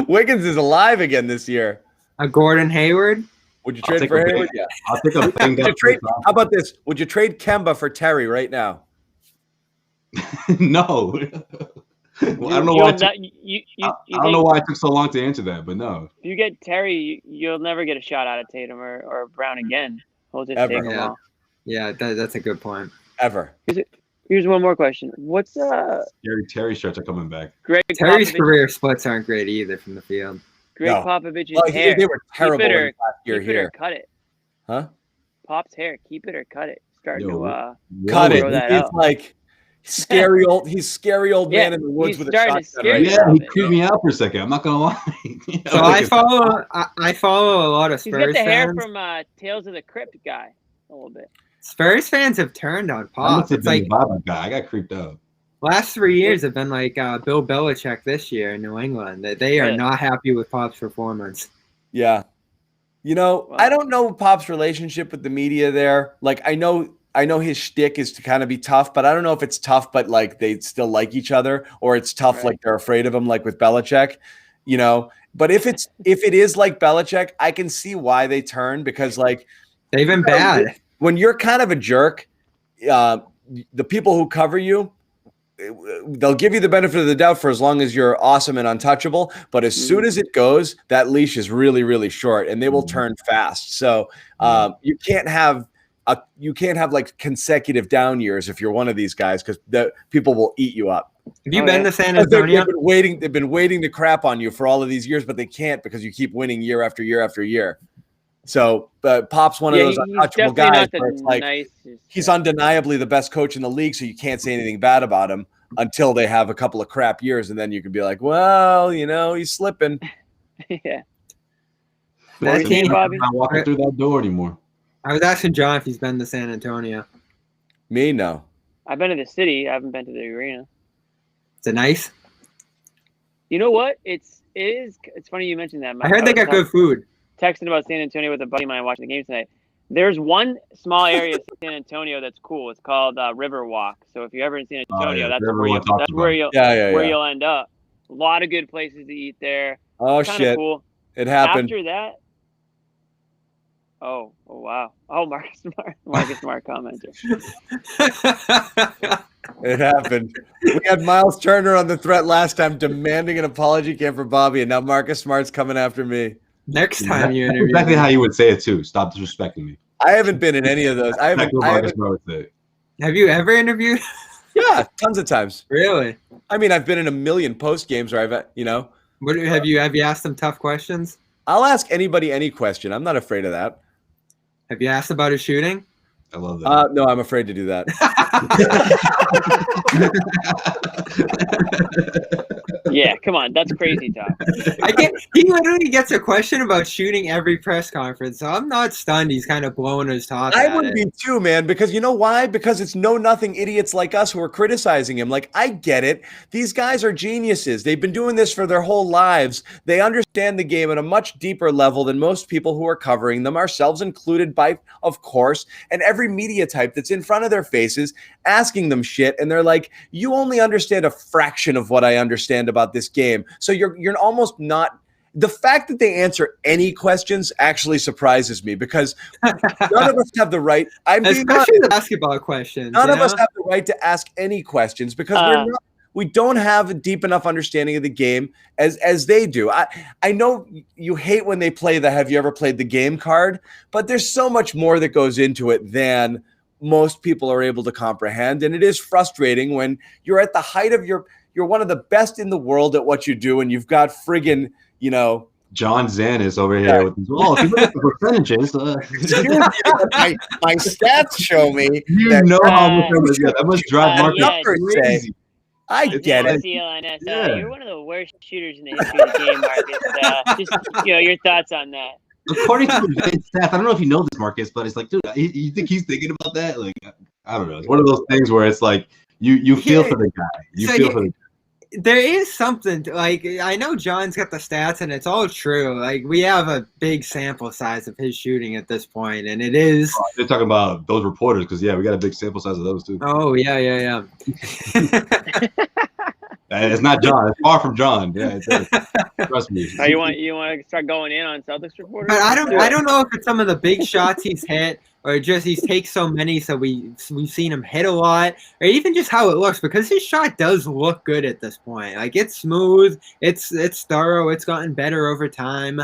Wiggins is alive again this year. A Gordon Hayward? Would you trade for Hayward? Yeah. I'll take a thing. How about this? Would you trade Kemba for Terry right now? No. Well, I don't know why. You I don't know why it took so long to answer that, but no. If you get Terry, you'll never get a shot out of Tatum or Brown again. He'll just Ever. take them Yeah. all. Yeah, that's a good point. Ever. Here's one more question. What's Terry shirts are coming back. Greg Terry's Popovich? career splits aren't great either from the field. Greg No. Popovich's Well, hair. they were terrible Keep it in or, his last year keep it here. or cut it. Huh? Pop's hair. Keep it or cut it. Starting Yo, to Cut it. grow that He's out. like scary old. He's scary old Yeah, man in the woods he's with a starting to shotgun. scare Right? you. Yeah, he Yeah. creeped me out for a second. I'm not gonna lie. So I follow a lot of He's Spurs got the hair fans. from Tales of the Crypt guy a little bit. Spurs fans have turned on I must Pop. have It's been like the Bobby guy. I got creeped out. last 3 years have been like Bill Belichick this year in New England. They are Really? not happy with Pop's performance. Yeah. You know, Wow. I don't know Pop's relationship with the media there. Like, I know his shtick is to kind of be tough, but I don't know if it's tough, but like they still like each other, or it's tough Right. like they're afraid of him, like with Belichick. You know, but if it is like Belichick, I can see why they turn, because like They've been bad. when you're kind of a jerk, the people who cover you, they'll give you the benefit of the doubt for as long as you're awesome and untouchable. But as soon as it goes, that leash is really, really short, and they will turn fast. So you can't have like consecutive down years if you're one of these guys, because the people will eat you up. Have you Oh, been yeah. to San Because Antonio? they've been waiting to crap on you for all of these years, but they can't because you keep winning year after year after year. So Pop's one of those he's untouchable definitely guys not the where it's like nicest. he's undeniably the best coach in the league, so you can't say anything bad about him until they have a couple of crap years, and then you can be like, well, you know, he's slipping. Yeah. That What team- Bobby? I'm not walking through that door anymore. I was asking John if he's been to San Antonio. Me, no. I've been to the city. I haven't been to the arena. Is it nice? You know what? It's funny you mentioned that. I heard they got good food. Texting about San Antonio with a buddy of mine watching the game tonight. There's one small area of San Antonio that's cool. It's called Riverwalk. So if you're ever in San Antonio, yeah. that's Everyone talks about it. where you'll end up. A lot of good places to eat there. Oh, Kind of shit. cool. It happened. After that, oh wow. Oh, Marcus Smart commenter. It happened. We had Miles Turner on the threat last time demanding an apology cam for Bobby, and now Marcus Smart's coming after me. Next time you That's interview exactly me. how you would say it too. Stop disrespecting me. I haven't been in any of those. I haven't. Exactly what Marcus Smart would say. Have you ever interviewed? Yeah, tons of times. Really? I mean, I've been in a million post games where I've, What have you asked them tough questions? I'll ask anybody any question. I'm not afraid of that. Have you asked about his shooting? I love that. No, I'm afraid to do that. Yeah, come on. That's crazy talk. He literally gets a question about shooting every press conference, so I'm not stunned. He's kind of blowing his top. I at would it. be too, man, because you know why? Because it's know-nothing idiots like us who are criticizing him. Like, I get it. These guys are geniuses. They've been doing this for their whole lives. They understand the game at a much deeper level than most people who are covering them, ourselves included, of course, and every media type that's in front of their faces asking them shit. And they're like, you only understand a fraction of what I understand about this game. So you're almost not. The fact that they answer any questions actually surprises me, because none of us have the right. Especially the basketball questions. None you of us know? have the right to ask any questions because we don't have a deep enough understanding of the game as they do. I know you hate when they play the "Have you ever played the game" card, but there's so much more that goes into it than most people are able to comprehend, and it is frustrating when you're at the height of you're one of the best in the world at what you do, and you've got friggin', John Zanis over here with his, if you look at the percentages, my stats show me. How much that must drive Marcus crazy. I get it. CLNS, Yeah. you're one of the worst shooters in the history of the game, Marcus. Just your thoughts on that. According to advanced stats, I don't know if you know this, Marcus, but it's like, dude, you think he's thinking about that? Like, I don't know. It's one of those things where it's like you feel for the guy. You feel for the guy. There is something like, I know John's got the stats and it's all true. Like, we have a big sample size of his shooting at this point, and it is. Oh, they're talking about those reporters because we got a big sample size of those too. Oh yeah. It's not John. It's far from John. Yeah, trust me. You want to start going in on Celtics reporters? But I don't know if it's some of the big shots he's hit or just he takes so many, so we've seen him hit a lot, or even just how it looks, because his shot does look good at this point. Like, it's smooth, it's thorough, it's gotten better over time.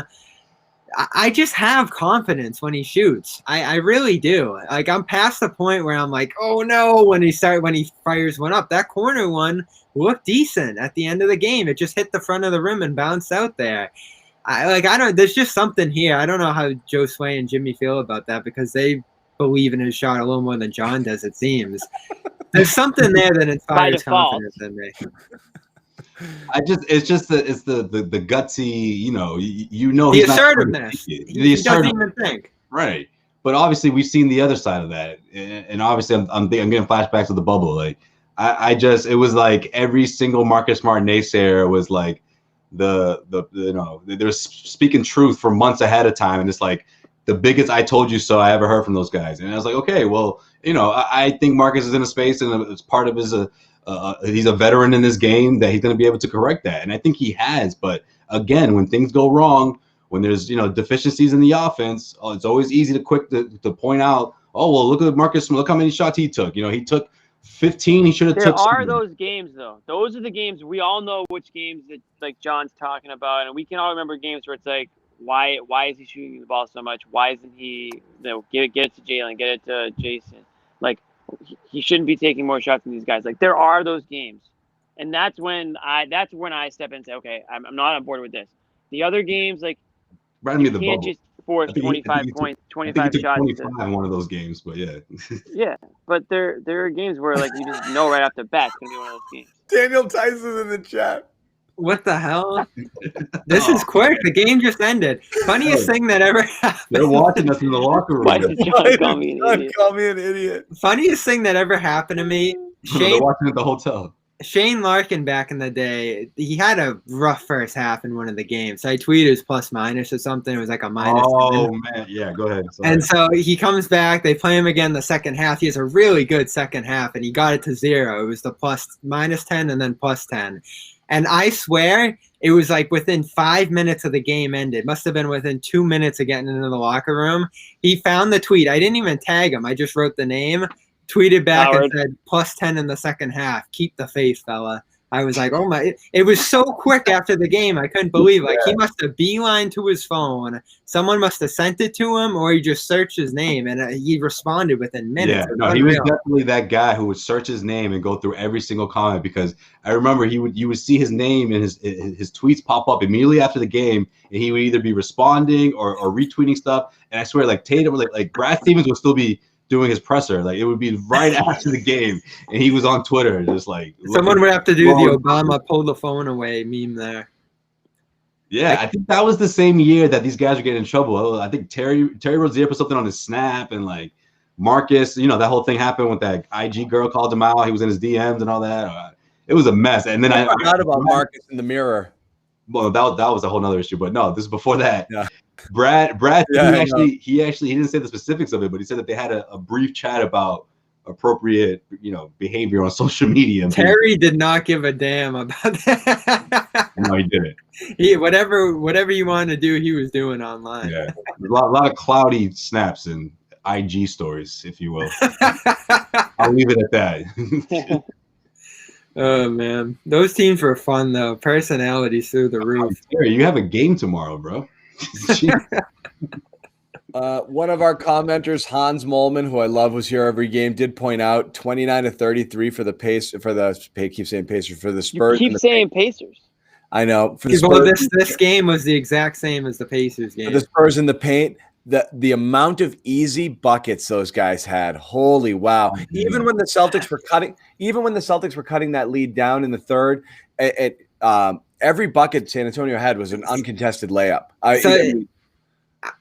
I just have confidence when he shoots. I really do. Like, I'm past the point where I'm like, oh no, when he fires one up. That corner one looked decent at the end of the game. It just hit the front of the rim and bounced out there. There's just something here. I don't know how Joe Sway and Jimmy feel about that, because they believe in his shot a little more than John does, it seems. There's something there that inspires confidence in me. It's the gutsy, the he's assertiveness. He doesn't even think. Right. But obviously we've seen the other side of that. And obviously I'm getting flashbacks of the bubble. Like it was like every single Marcus Smart naysayer was like they're speaking truth for months ahead of time. And it's like the biggest I told you so I ever heard from those guys. And I was like, okay, well, I think Marcus is in a space, and it's part of his he's a veteran in this game, that he's going to be able to correct that. And I think he has. But again, when things go wrong, when there's, deficiencies in the offense, it's always easy to point out, oh, well, look at Marcus, look how many shots he took. He took 15. He should have took. There are those games, though. Those are the games we all know which games that, like, John's talking about. And we can all remember games where it's like, why is he shooting the ball so much? Why isn't he, get it to Jalen, get it to Jayson? Like, he shouldn't be taking more shots than these guys. Like, there are those games, and that's when I step in and say, okay, I'm not on board with this. The other games, like, you can't just force 25 points, 25 shots. 25 in one of those games, but yeah. Yeah, but there are games where, like, you just know right off the bat it's gonna be one of those games. Daniel Tyson's in the chat. What the hell? This is quick. The game just ended. Funniest thing that ever happened. They're watching us in the locker room. Why did John call me an idiot? Funniest thing that ever happened to me. They're watching at the hotel. Shane Larkin, back in the day, he had a rough first half in one of the games. So I tweeted it was plus minus or something. It was like a minus. Oh, man. Yeah, go ahead. Sorry. And so he comes back. They play him again the second half. He has a really good second half, and he got it to 0. It was the minus 10 and then plus 10. And I swear it was like within 5 minutes of the game ended. Must have been within 2 minutes of getting into the locker room. He found the tweet. I didn't even tag him. I just wrote the name, tweeted back and said, plus 10 in the second half. Keep the faith, fella. I was like, oh my, it was so quick after the game. I couldn't believe it. Like, he must have beelined to his phone. Someone must have sent it to him, or he just searched his name, and he responded within minutes. Yeah, no, he was definitely that guy who would search his name and go through every single comment, because I remember you would see his name and his tweets pop up immediately after the game, and he would either be responding or retweeting stuff. And I swear, like Tatum, like Brad Stevens would still be doing his presser. Like, it would be right after the game, and he was on Twitter just like someone would have to do the Obama pull the phone away meme there. Yeah, I think that was the same year that these guys were getting in trouble. I think Terry Rozier put something on his snap, and like Marcus, that whole thing happened with that IG girl called him out. He was in his DMs and all that. It was a mess. And then I forgot about Marcus in the mirror. Well, that was a whole nother issue, but no, this is before that. Yeah. Brad, he didn't say the specifics of it, but he said that they had a brief chat about appropriate, behavior on social media. Terry did not give a damn about that. No, he didn't. Whatever you wanted to do, he was doing online. Yeah, a lot of cloudy snaps and IG stories, if you will. I'll leave it at that. Oh man, those teams were fun though. Personalities through the roof. Terry, you have a game tomorrow, bro. One of our commenters, Hans Molman, who I love, was here every game, did point out 29-33 for the Pacers. Keep saying Pacers for the Spurs. You keep saying Pacers. I know. For the Spurs, this game was the exact same as the Pacers game. For the Spurs in the paint, the amount of easy buckets those guys had. Holy wow! Even when the Celtics were cutting that lead down in the third, every bucket San Antonio had was an uncontested layup.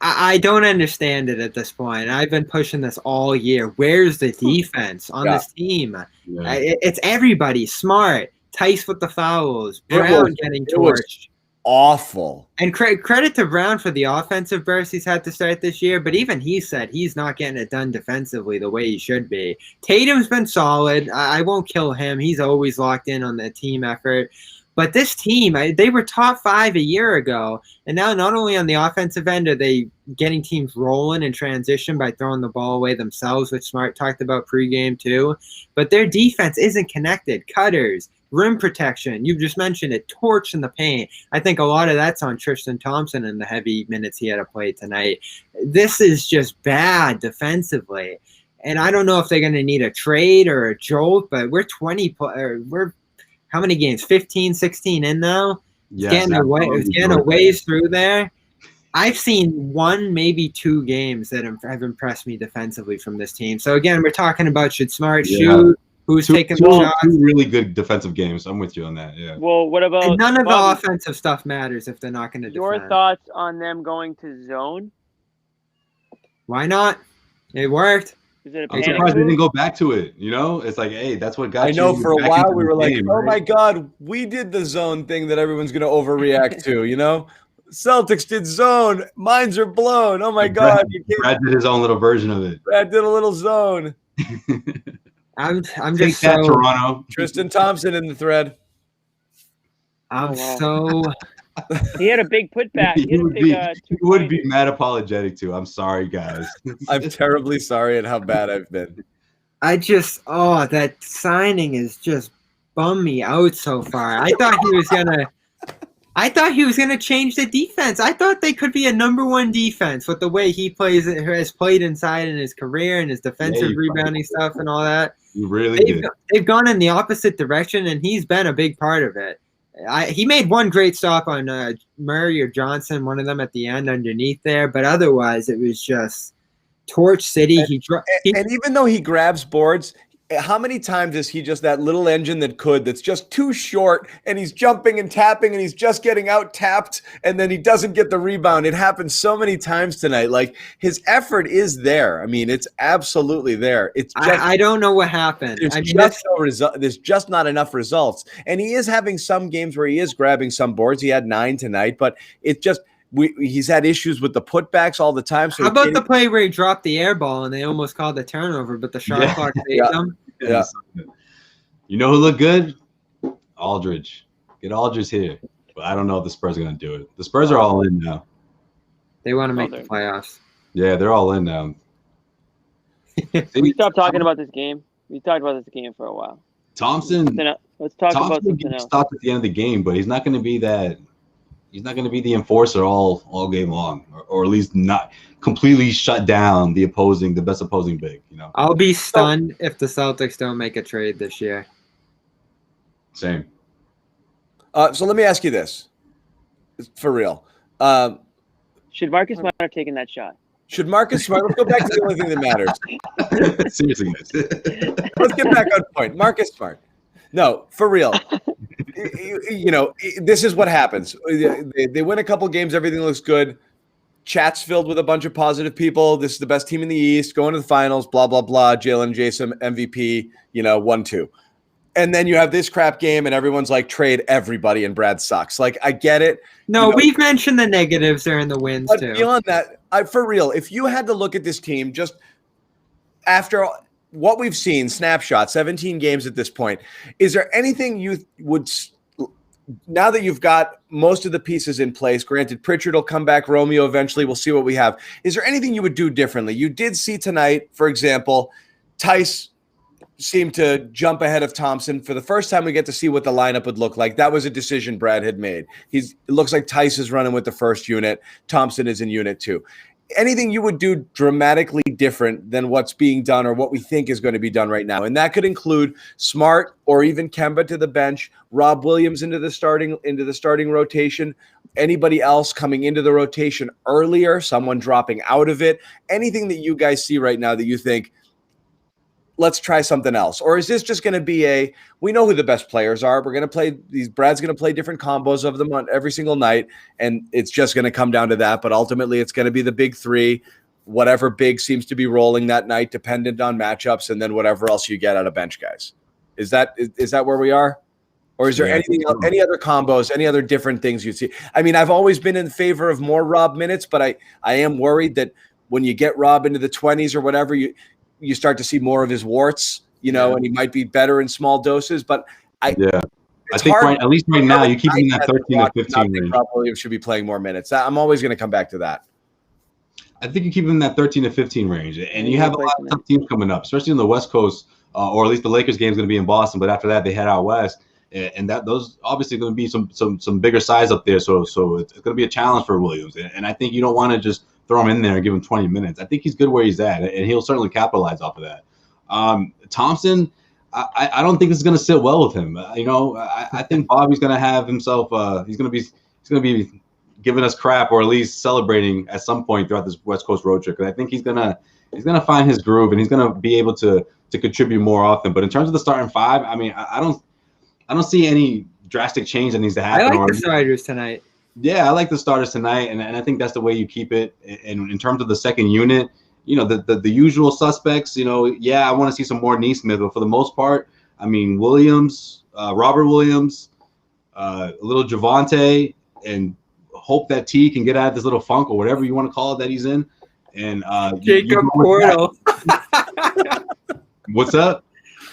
I don't understand it at this point. I've been pushing this all year. Where's the defense on this team? Yeah. It's everybody. Smart. Theis with the fouls. Brown getting torched. Awful. And credit to Brown for the offensive burst he's had to start this year, but even he said he's not getting it done defensively the way he should be. Tatum's been solid. I won't kill him. He's always locked in on the team effort. But this team, they were top 5 a year ago, and now not only on the offensive end are they getting teams rolling in transition by throwing the ball away themselves, which Smart talked about pregame too, but their defense isn't connected. Cutters, rim protection, you just mentioned it, torch in the paint. I think a lot of that's on Tristan Thompson and the heavy minutes he had to play tonight. This is just bad defensively. And I don't know if they're going to need a trade or a jolt, but we're how many games? 15, 16 in now? Yes, It's getting a ways through there. I've seen 1, maybe 2 games that have impressed me defensively from this team. So, again, we're talking about should Smart shoot, who's taking the shots. 2 really good defensive games. I'm with you on that, yeah. Well, what about and none of Bobby, the offensive stuff matters if they're not going to defend. your thoughts on them going to zone? Why not? It worked. Is it a I'm panic surprised they move? didn't go back to it. It's like, hey, that's what got I know you for a back while into we the were like, game, oh right? my God, we did the zone thing that everyone's going to overreact to, Celtics did zone. Minds are blown. Oh my God. Brad did his own little version of it. Brad did a little zone. I'm Take just that, so Toronto. Tristan Thompson in the thread. I'm Oh, wow. so He had a big putback. He He would be mad apologetic too. I'm sorry, guys. I'm terribly sorry at how bad I've been. that signing is just bummed me out so far. I thought he was gonna change the defense. I thought they could be a number 1 defense with the way he has played inside in his career and his defensive rebounding stuff and all that. You really did. They've gone in the opposite direction, and he's been a big part of it. He made one great stop on Murray or Johnson, one of them at the end underneath there, but otherwise it was just torch city. And even though he grabs boards, how many times is he just that little engine that's just too short, and he's jumping and tapping and he's just getting out tapped, and then he doesn't get the rebound? It happens so many times tonight. Like, his effort is there. I mean, it's absolutely there. It's just, I don't know what happened. There's just not enough results. And he is having some games where he is grabbing some boards. He had 9 tonight, but it just he's had issues with the putbacks all the time. So how about the play where he dropped the air ball and they almost called the turnover, but the shot clock saved him? Yeah. You know who looked good? Aldridge. Get Aldridge here. But I don't know if the Spurs are going to do it. The Spurs are all in now. They want to make the playoffs. Yeah, they're all in now. We stopped talking about this game. We talked about this game for a while. Thompson. Let's talk about something else. Stopped at the end of the game, but he's not going to be that. He's not going to be the enforcer all game long, or at least not completely shut down the best opposing big. I'll be stunned if the Celtics don't make a trade this year. Same. So let me ask you this, for real. Should Marcus Smart have taken that shot? Should Marcus Smart? Let's go back to the only thing that matters. Seriously, guys. Let's get back on point. Marcus Smart. No, for real. This is what happens. They win a couple games. Everything looks good. Chat's filled with a bunch of positive people. This is the best team in the East, going to the finals, blah, blah, blah. Jalen, Jayson, MVP, 1-2. And then you have this crap game, and everyone's like, trade everybody, and Brad sucks. Like, I get it. No, we've mentioned the negatives there and the wins, but too. Beyond that, for real, if you had to look at this team just after what we've seen, snapshot, 17 games at this point, is there anything you would, now that you've got most of the pieces in place, granted Pritchard will come back, Romeo eventually, we'll see what we have. Is there anything you would do differently? You did see tonight, for example, Theis seemed to jump ahead of Thompson. For the first time, we get to see what the lineup would look like. That was a decision Brad had made. It looks like Theis is running with the first unit. Thompson is in unit 2. Anything you would do dramatically different than what's being done or what we think is going to be done right now? And that could include Smart or even Kemba to the bench, Rob Williams into the starting rotation, anybody else coming into the rotation earlier, someone dropping out of it, anything that you guys see right now that you think, let's try something else? Or is this just going to be we know who the best players are. We're going to play Brad's going to play different combos of them on every single night. And it's just going to come down to that. But ultimately it's going to be the big 3, whatever big seems to be rolling that night, dependent on matchups, and then whatever else you get out of bench guys. Is that where we are? Or is there anything else, any other combos, any other different things you'd see? I mean, I've always been in favor of more Rob minutes, but I am worried that when you get Rob into the 20s or whatever, you start to see more of his warts, and he might be better in small doses. But I think at least right now you keep him in that 13 to 15 range. Rob Williams should be playing more minutes. I'm always going to come back to that. I think you keep him in that 13 to 15 range, and you have a lot of tough teams coming up, especially on the West Coast, or at least the Lakers game is going to be in Boston. But after that, they head out west, and those obviously going to be some bigger size up there. So it's going to be a challenge for Williams, and I think you don't want to just throw him in there and give him 20 minutes. I think he's good where he's at, and he'll certainly capitalize off of that. Thompson, I don't think this is going to sit well with him. I think Bobby's going to have himself. He's going to be giving us crap, or at least celebrating at some point throughout this West Coast road trip. Because I think he's gonna find his groove, and he's gonna be able to contribute more often. But in terms of the starting five, I mean, I don't see any drastic change that needs to happen. I like the starters tonight. Yeah, I like the starters tonight, and I think that's the way you keep it. And in terms of the second unit, the usual suspects. I want to see some more Neesmith, but for the most part, I mean, Williams, Robert Williams, a little Javante, and hope that T can get out of this little funk or whatever you want to call it that he's in. And Jacob Portal. What's up?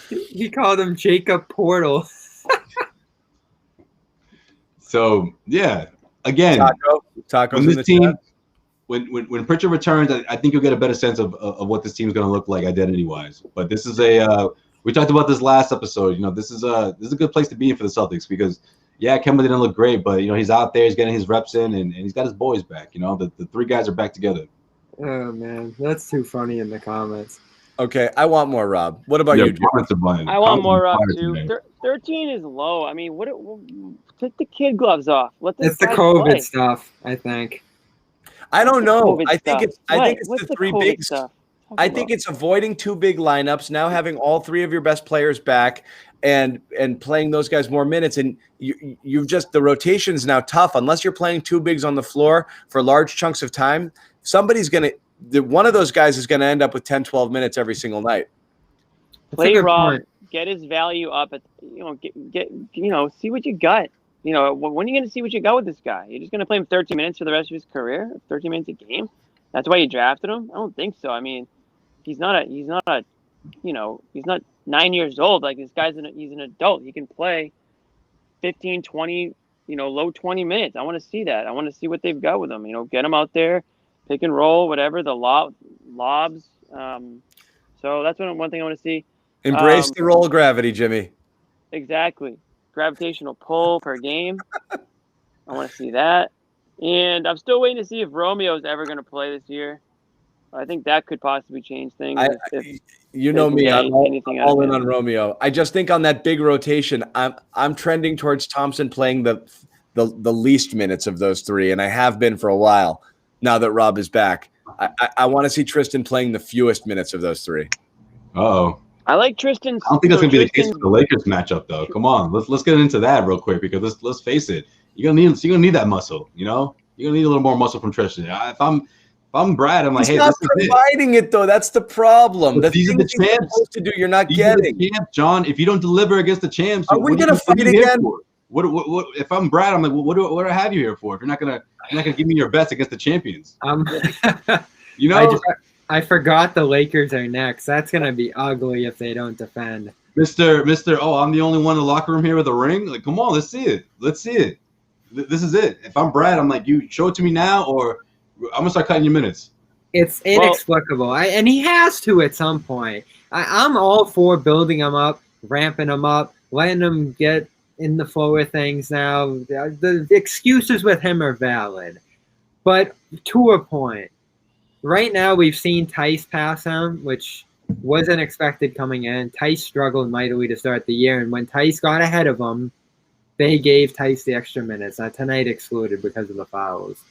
He called him Jacob Portal. So yeah, again, Tacos when this team, when Pritchard returns, I think you'll get a better sense of what this team is going to look like identity wise. But this is we talked about this last episode. This is a good place to be in for the Celtics because. Yeah, Kemba didn't look great, but he's out there, he's getting his reps in, and he's got his boys back. The three guys are back together. Oh man, that's too funny in the comments. Okay, I want more, Rob. What about you? I want more, Rob too. 13 is low. I mean, take the kid gloves off. It's the COVID stuff, I think. I don't know. I think it's the three COVID big stuff. I think it's avoiding two big lineups, now having all three of your best players back and playing those guys more minutes. And you've just, the rotation's now tough. Unless you're playing two bigs on the floor for large chunks of time, one of those guys is going to end up with 10, 12 minutes every single night. Play Rob, get his value up. Get see what you got. When are you going to see what you got with this guy? You're just going to play him 13 minutes for the rest of his career? 13 minutes a game? That's why you drafted him? I don't think so. I mean, he's not 9 years old. Like, this guy's he's an adult. He can play 15, 20, low 20 minutes. I want to see that. I want to see what they've got with him. Get him out there, pick and roll, whatever, the lobs. So that's one thing I want to see. Embrace the roll of gravity, Jimmy. Exactly. Gravitational pull per game. I want to see that. And I'm still waiting to see if Romeo's ever going to play this year. I think that could possibly change things. You know me, I'm all in on Romeo. I just think on that big rotation, I'm trending towards Thompson playing the least minutes of those three, and I have been for a while now that Rob is back. I want to see Tristan playing the fewest minutes of those three. Uh-oh. I like Tristan. I don't think that's going to be the case for the Lakers matchup, though. Come on, let's get into that real quick because let's face it, you're gonna need that muscle. You're gonna need a little more muscle from Tristan. If I'm Brad, I'm like, he's hey, not providing it though. That's the problem. These are the champs. You're supposed to do, you're not getting. Champs, John. If you don't deliver against the champs, are we gonna fight again? What if I'm Brad? I'm like, what do I have you here for? If you're not gonna give me your best against the champions, I forgot the Lakers are next. That's gonna be ugly if they don't defend. Mr. Oh, I'm the only one in the locker room here with a ring. Like, come on, let's see it. This is it. If I'm Brad, I'm like, you show it to me now, or I'm gonna start cutting your minutes. It's inexplicable, and he has to at some point. I'm all for building him up, ramping him up, letting him get in the flow of things now. The excuses with him are valid, but to a point. Right now, we've seen Theis pass him, which wasn't expected coming in. Theis struggled mightily to start the year, and when Theis got ahead of him, they gave Theis the extra minutes. Tonight excluded because of the fouls.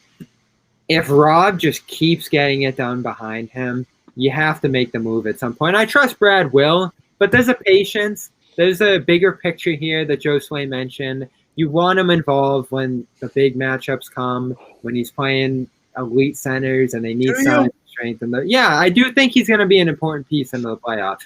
If Rob just keeps getting it done behind him, you have to make the move at some point. I trust Brad will, but there's a patience. There's a bigger picture here that Joe Sway mentioned. You want him involved when the big matchups come, when he's playing elite centers and they need some strength. I do think he's going to be an important piece in the playoffs.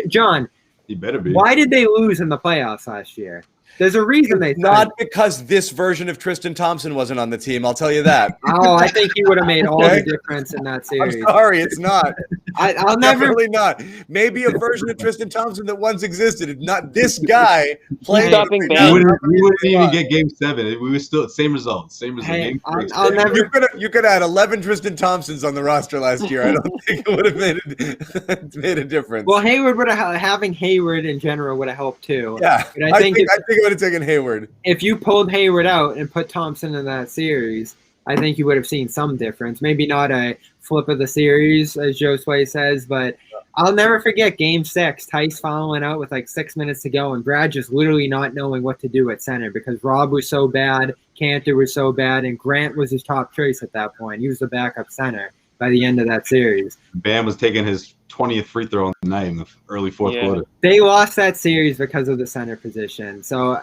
John, he better be. Why did they lose in the playoffs last year? There's a reason they Not because this version of Tristan Thompson wasn't on the team. I'll tell you that. Oh, I think he would have made all the difference in that series. I'm sorry, it's not. I'll never. Definitely not. Maybe a version of Tristan Thompson that once existed. Not this guy playing. Stopping We Bam. wouldn't even get Game 7. We were still same results. Same result. Hey, Game I'll never. You could have had 11 Tristan Thompsons on the roster last year. I don't think it would have made a difference. Well, Hayward would have having Hayward in general would have helped too. Yeah, but I think it would have taken Hayward. If you pulled Hayward out and put Thompson in that series, I think you would have seen some difference. Maybe not a flip of the series, as Josue says, but I'll never forget Game 6, Theis following out with like 6 minutes to go, and Brad just literally not knowing what to do at center because Rob was so bad, Cantor was so bad, and Grant was his top choice at that point. He was the backup center by the end of that series. Bam was taking his 20th free throw on the night in the early fourth quarter. They lost that series because of the center position. So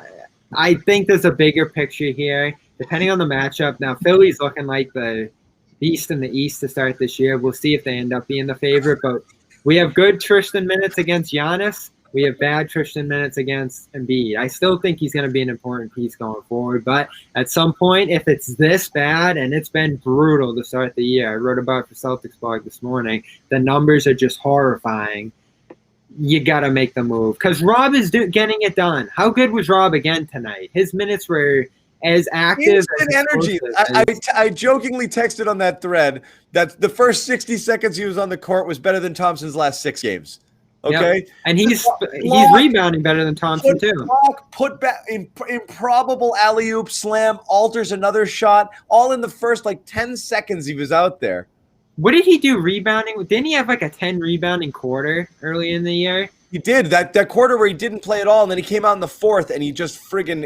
I think there's a bigger picture here, depending on the matchup. Now, Philly's looking like the beast in the East to start this year. We'll see if they end up being the favorite, but we have good Tristan minutes against Giannis. We have bad Tristan minutes against Embiid. I still think he's going to be an important piece going forward, but at some point, if it's this bad, and it's been brutal to start the year, I wrote about it for Celtics blog this morning, the numbers are just horrifying. You got to make the move because Rob is getting it done. How good was Rob again tonight? His minutes were as active as energy. I jokingly texted on that thread that the first 60 seconds he was on the court was better than Thompson's last 6 games. Okay, yep. And he's rebounding better than Thompson too. Put back improbable alley-oop slam, alters another shot, all in the first 10 seconds he was out there. What did he do rebounding? Didn't he have like a 10 rebounding quarter early in the year? He did that quarter where he didn't play at all, and then he came out in the fourth, and he just friggin'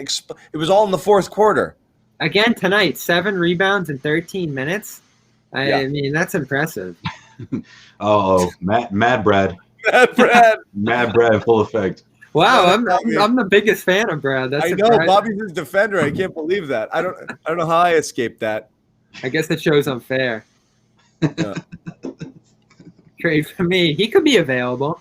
it was all in the fourth quarter. Again tonight, 7 rebounds in 13 minutes. I mean, that's impressive. Mad Brad. Mad Brad, full effect. Wow, I'm the biggest fan of Brad. That's I know Bobby's his defender. I can't believe that. I don't know how I escaped that. I guess it shows unfair. Yeah. Trade for me. He could be available.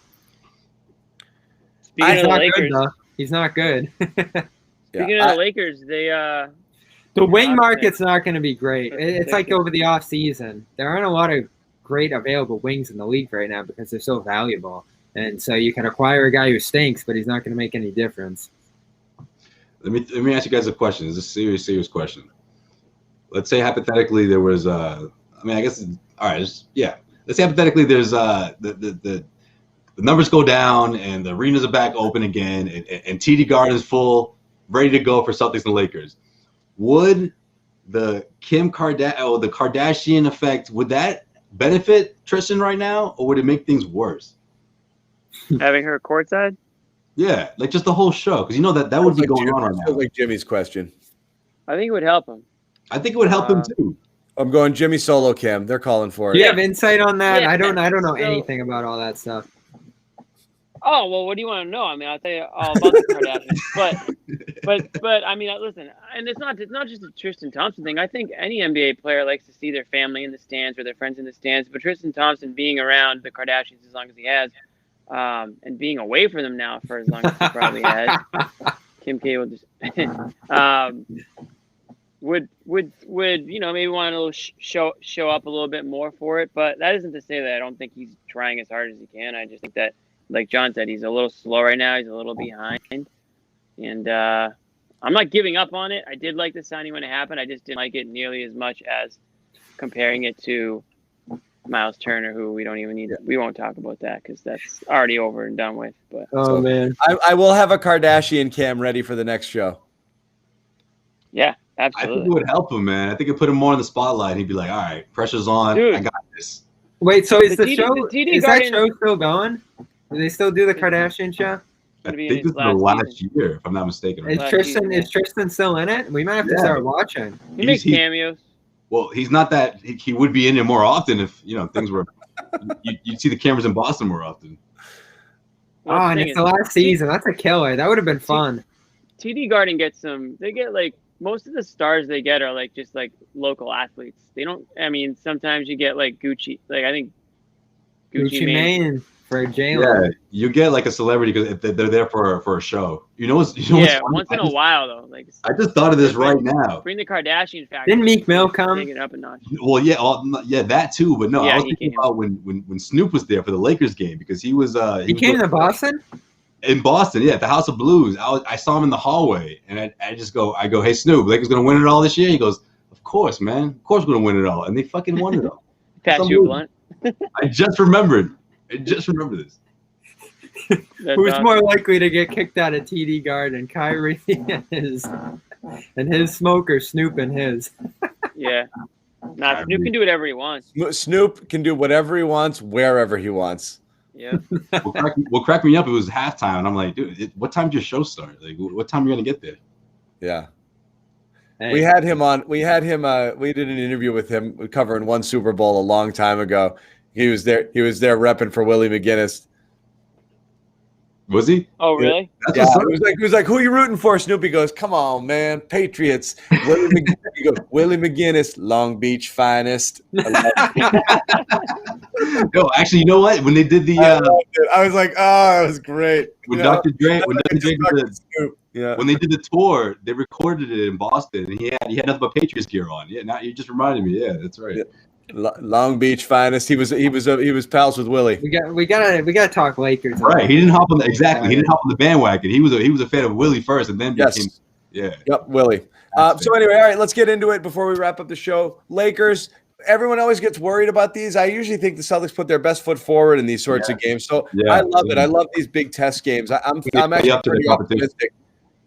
Speaking of the Lakers, he's not good. Speaking of the Lakers, the wing market's not going to be great. It's like over the off season. There aren't a lot of great available wings in the league right now because they're so valuable. And so you can acquire a guy who stinks, but he's not going to make any difference. Let me ask you guys a question. It's a serious question. Let's say hypothetically there was let's say hypothetically there's the numbers go down and the arenas are back open again and TD Garden's full, ready to go for Celtics and Lakers. Would the the Kardashian effect, would that benefit Tristan right now, or would it make things worse? Having her courtside? Yeah, like just the whole show, because that would be going on right now. Feels like Jimmy's question. I think it would help him. I think it would help him too. I'm going Jimmy solo cam. They're calling for it. Do you have insight on that? Yeah. I don't know anything about all that stuff. Oh, well, what do you want to know? I mean, I'll tell you all about the Kardashians. But I mean, listen, and it's not just a Tristan Thompson thing. I think any NBA player likes to see their family in the stands or their friends in the stands. But Tristan Thompson being around the Kardashians as long as he has, and being away from them now for as long as he probably has, Kim K will just would maybe want to show up a little bit more for it. But that isn't to say that I don't think he's trying as hard as he can. I just think that, like John said, he's a little slow right now. He's a little behind. And I'm not giving up on it. I did like the signing when it happened. I just didn't like it nearly as much as comparing it to Miles Turner, who we won't talk about that because that's already over and done with. But man. I will have a Kardashian cam ready for the next show. Yeah, I absolutely. think it would help him, man. I think it put him more in the spotlight. He'd be like, all right, pressure's on. Dude. I got this. Wait, so is The the TD show Garden- that show still going? Do they still do the Kardashian show? I Gonna be think in this his is the last last year, if I'm not mistaken. Is Right? Tristan still in it? We might have to start watching. He makes He- cameos. Well, he's not that. He would be in there more often if things were. You'd see the cameras in Boston more often. Well, Oh, and thing it's is, the last season. That's a killer. That would have been fun. TD Garden gets some. They get like most of the stars they get are like just like local athletes. They don't. I mean, sometimes you get like Gucci. Like I think Gucci Mane. for Jalen. Yeah, you get like a celebrity because they're there for a show. What's Yeah, funny? once in a while though. Like I just thought of this right now. bring the Kardashian factor. Didn't Meek Mill come? Take it up a notch. Well, yeah, that too. But no, Yeah, I was he thinking came. about when Snoop was there for the Lakers game because he was He came to Boston? in Boston, yeah, at the House of Blues. I saw him in the hallway, and I go, hey Snoop, Lakers gonna win it all this year? He goes, of course, man, of course we're gonna win it all, and they fucking won it all. Pass you a blunt. I just remembered this. Who's more likely to get kicked out of TD Garden, Kyrie and his smoke, or Snoop and his? Yeah. Nah, Snoop can do whatever he wants. Snoop can do whatever he wants, wherever he wants. Yeah. What cracked me up, it was halftime, and I'm like, dude, what time did your show start? Like, what time are you gonna get there? Yeah. Hey. We had him on. We did an interview with him covering one Super Bowl a long time ago. He was there repping for Willie McGinnis. Was he? Oh, really? That's Yeah, what's up. he was like, who are you rooting for? Snoopy goes, come on, man, Patriots. He goes, Willie McGinnis, Long Beach finest. No, actually, you know what? When they did the I was like, oh, that was great. when Dr. Dre when they did the tour, they recorded it in Boston, and he had nothing but Patriots gear on. Yeah, now you just reminded me. Yeah, that's right. Yeah. Long Beach finest. He was pals with Willie. We gotta talk Lakers. Right. He didn't hop on He didn't hop on the bandwagon. He was a fan of Willie first, and then became. Yeah. Yep, Willie. So anyway, all right, let's get into it before we wrap up the show. Lakers. Everyone always gets worried about these. I usually think the Celtics put their best foot forward in these sorts of games. So I love it. I love these big test games. I'm actually pretty optimistic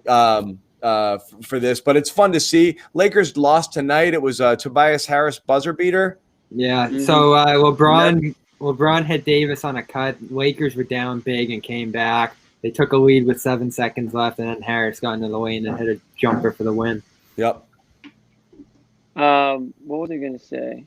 for this, but it's fun to see. Lakers lost tonight. It was Tobias Harris buzzer beater. Yeah. So LeBron hit Davis on a cut. Lakers were down big and came back. They took a lead with 7 seconds left, and then Harris got into the lane and hit a jumper for the win. Yep. What was I gonna say?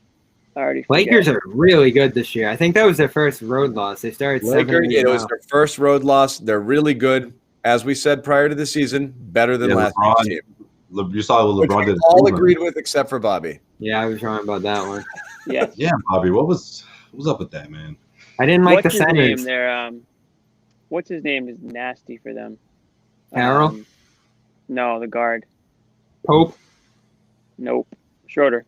I already forgot. Lakers are really good this year. I think that was their first road loss. They started 7-0. It was their first road loss. They're really good, as we said prior to the season. Better than last year's team. You saw what LeBron did. All agreed with except for Bobby. Yeah, I was wrong about that one. Yeah. Yeah, Bobby. What was up with that, man? I didn't like What's the his name centers. there? What's his name is nasty for them. Harrell? No, the guard. Pope? Nope. Schroeder.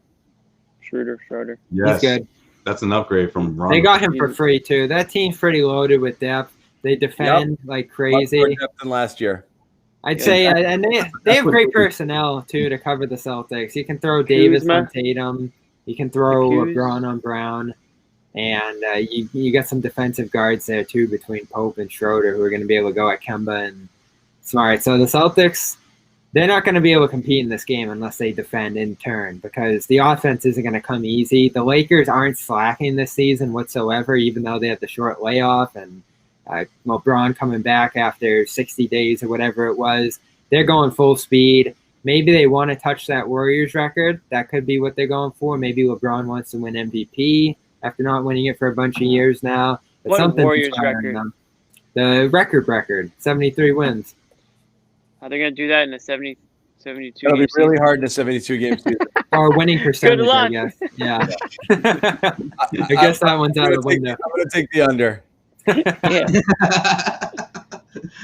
Yes. He's good. That's an upgrade from Ron. They got him for free, too. That team's pretty loaded with depth. They defend like crazy. Much more depth than last year. I'd say, and they have great personnel, too, to cover the Celtics. You can throw Davis on Tatum. You can throw LeBron on Brown. And you got some defensive guards there, too, between Pope and Schroeder, who are going to be able to go at Kemba and Smart. So the Celtics, they're not going to be able to compete in this game unless they defend in turn, because the offense isn't going to come easy. The Lakers aren't slacking this season whatsoever, even though they have the short layoff and LeBron coming back after 60 days or whatever it was. They're going full speed. Maybe they want to touch that Warriors record. That could be what they're going for. Maybe LeBron wants to win MVP after not winning it for a bunch of years now. But what Warriors record? The record, 73 wins. Are they going to do that in a 72 It'll be really season? hard in a 72 game season. Or winning percentage, Good luck. I guess. Yeah. I guess that one's out of the window. I'm going to take the under. Yeah.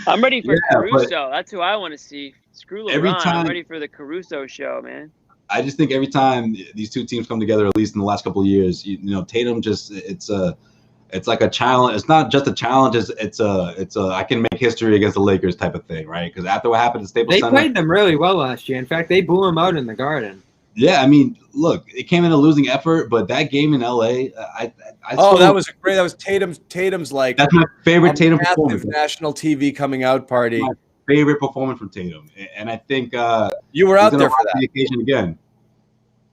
I'm ready for Caruso. That's who I want to see. Screw LeBron. I'm ready for the Caruso show, man. I just think every time these two teams come together, at least in the last couple of years, Tatum it's like a challenge. It's not just a challenge. It's a I can make history against the Lakers type of thing, right? Because after what happened at Staples Center, they played them really well last year. In fact, they blew them out in the Garden. Yeah, I mean, look, it came in a losing effort, but that game in LA, that was great. That was Tatum's like that's my favorite Tatum performance. National TV coming out party. My favorite performance from Tatum, and I think you were out there for that. The occasion again.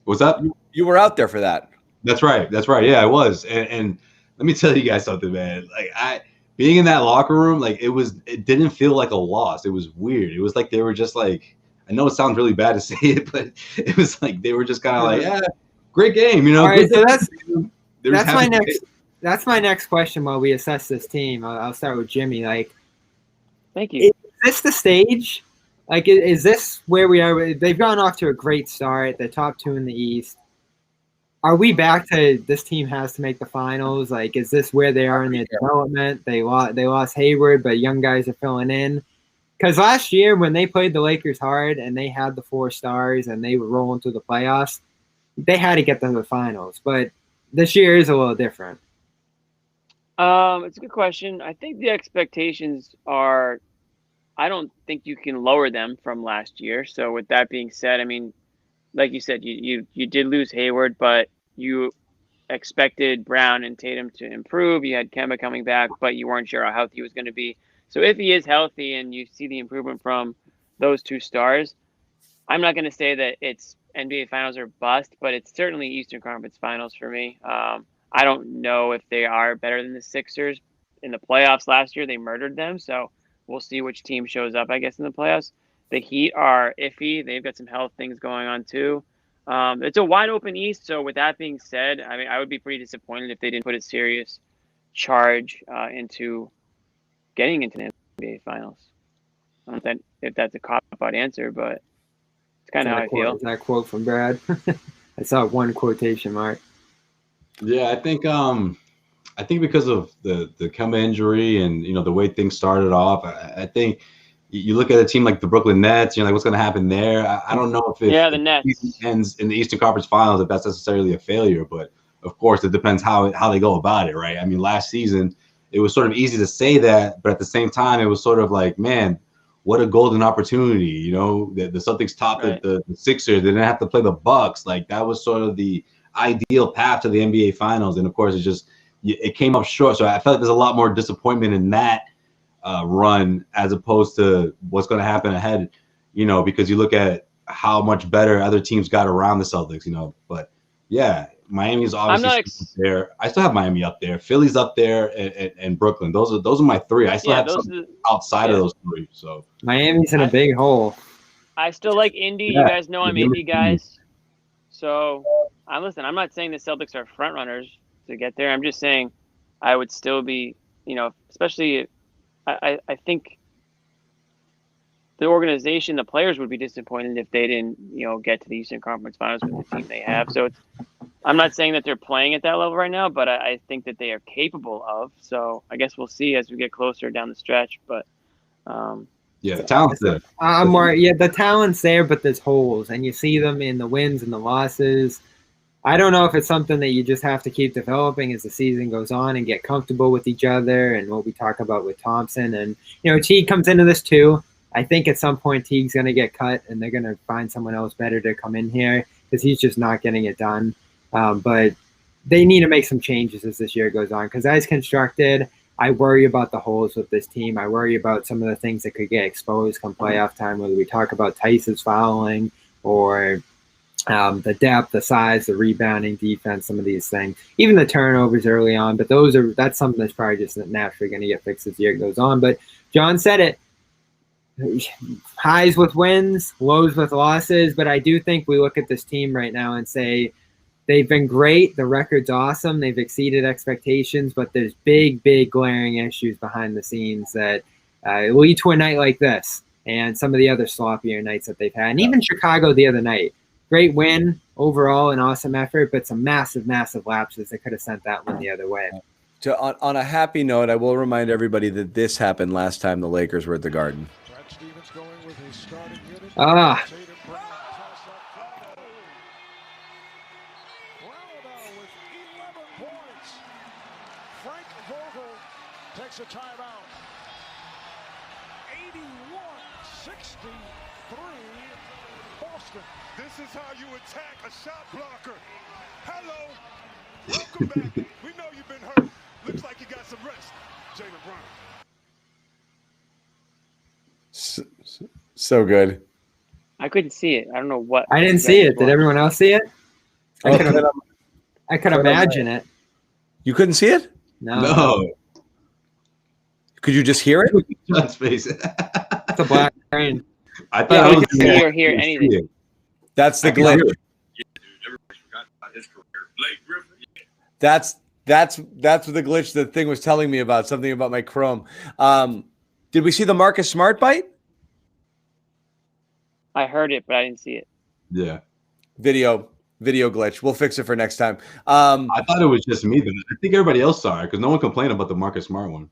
What's up? You were out there for that. That's right. Yeah, I was. And let me tell you guys something, man. Like being in that locker room, like it didn't feel like a loss. It was weird. It was like they were just like, I know it sounds really bad to say it, but it was like they were just kind of like, yeah, great game, All right, so that's my next question while we assess this team. I'll start with Jimmy. Like, thank you. Is this the stage? Like, is this where we are? They've gone off to a great start. They're top 2 in the East. Are we back to this team has to make the finals? Like, is this where they are in their development? They lost Hayward, but young guys are filling in. Because last year when they played the Lakers hard and they had the 4 stars and they were rolling through the playoffs, they had to get to the finals. But this year is a little different. It's a good question. I think the expectations are. I don't think you can lower them from last year. So with that being said, I mean, like you said, you did lose Hayward, but you expected Brown and Tatum to improve. You had Kemba coming back, but you weren't sure how healthy he was going to be. So if he is healthy and you see the improvement from those 2 stars, I'm not going to say that it's NBA Finals or bust, but it's certainly Eastern Conference Finals for me. I don't know if they are better than the Sixers. In the playoffs last year, they murdered them, so we'll see which team shows up, I guess, in the playoffs. The Heat are iffy. They've got some health things going on too. It's a wide open East. So with that being said, I mean, I would be pretty disappointed if they didn't put a serious charge into getting into the NBA Finals. I don't know if that's a cop-out answer, but it's kind of how I feel. Is that quote from Brad? I saw one quotation mark. Yeah, I think because of the Kemba injury and the way things started off, I think you look at a team like the Brooklyn Nets, you're like, what's going to happen there? I don't know if the Nets the season ends in the Eastern Conference Finals, if that's necessarily a failure. But of course, it depends how they go about it, right? I mean, last season it was sort of easy to say that, but at the same time, it was sort of like, man, what a golden opportunity. The Celtics topped right. the Sixers. They didn't have to play the Bucks. Like, that was sort of the ideal path to the NBA Finals, and of course, it came up short. So I felt like there's a lot more disappointment in that run as opposed to what's going to happen ahead, because you look at how much better other teams got around the Celtics, But yeah, Miami's obviously there. I still have Miami up there. Philly's up there, and Brooklyn. Those are my 3. I still have some outside of those 3. So Miami's in a big hole. I still like Indy. Yeah. You guys know I'm Indy guys. So I'm not saying the Celtics are front runners to get there. I'm just saying I would still be, especially I think the organization, the players would be disappointed if they didn't, get to the Eastern Conference Finals with the team they have. So I'm not saying that they're playing at that level right now, but I think that they are capable of. So I guess we'll see as we get closer down the stretch. But yeah, the talent's there. The talent's there, but there's holes, and you see them in the wins and the losses. I don't know if it's something that you just have to keep developing as the season goes on and get comfortable with each other, and what we talk about with Thompson. And, Teague comes into this too. I think at some point Teague's going to get cut, and they're going to find someone else better to come in here because he's just not getting it done. But they need to make some changes as this year goes on, because as constructed, I worry about the holes with this team. I worry about some of the things that could get exposed come playoff time, whether we talk about Theis fouling or the depth, the size, the rebounding, defense, some of these things, even the turnovers early on. But that's something that's probably just naturally going to get fixed as the year goes on. But John said it, highs with wins, lows with losses. But I do think we look at this team right now and say they've been great. The record's awesome. They've exceeded expectations, but there's big, big glaring issues behind the scenes that lead to a night like this and some of the other sloppier nights that they've had. And even Chicago the other night. Great win overall, an awesome effort, but some massive, massive lapses that could have sent that one the other way. On a happy note, I will remind everybody that this happened last time the Lakers were at the Garden. Ah. Takes a timeout. 81-63 Boston. This is how you attack a shot blocker. Hello. Welcome back. We know you've been hurt. Looks like you got some rest, Jaylen Brown. So good. I couldn't see it. I don't know what. I didn't see it. Did everyone else see it? I could imagine it. You couldn't see it? No. Could you just hear it? John's face. It's a black screen. I thought we could see or hear anything. That's the glitch. That's what the glitch the thing was telling me about, something about my Chrome. Did we see the Marcus Smart bite? I heard it, but I didn't see it. Yeah. Video. Video glitch. We'll fix it for next time. I thought it was just me. I think everybody else saw it because no one complained about the Marcus Smart one.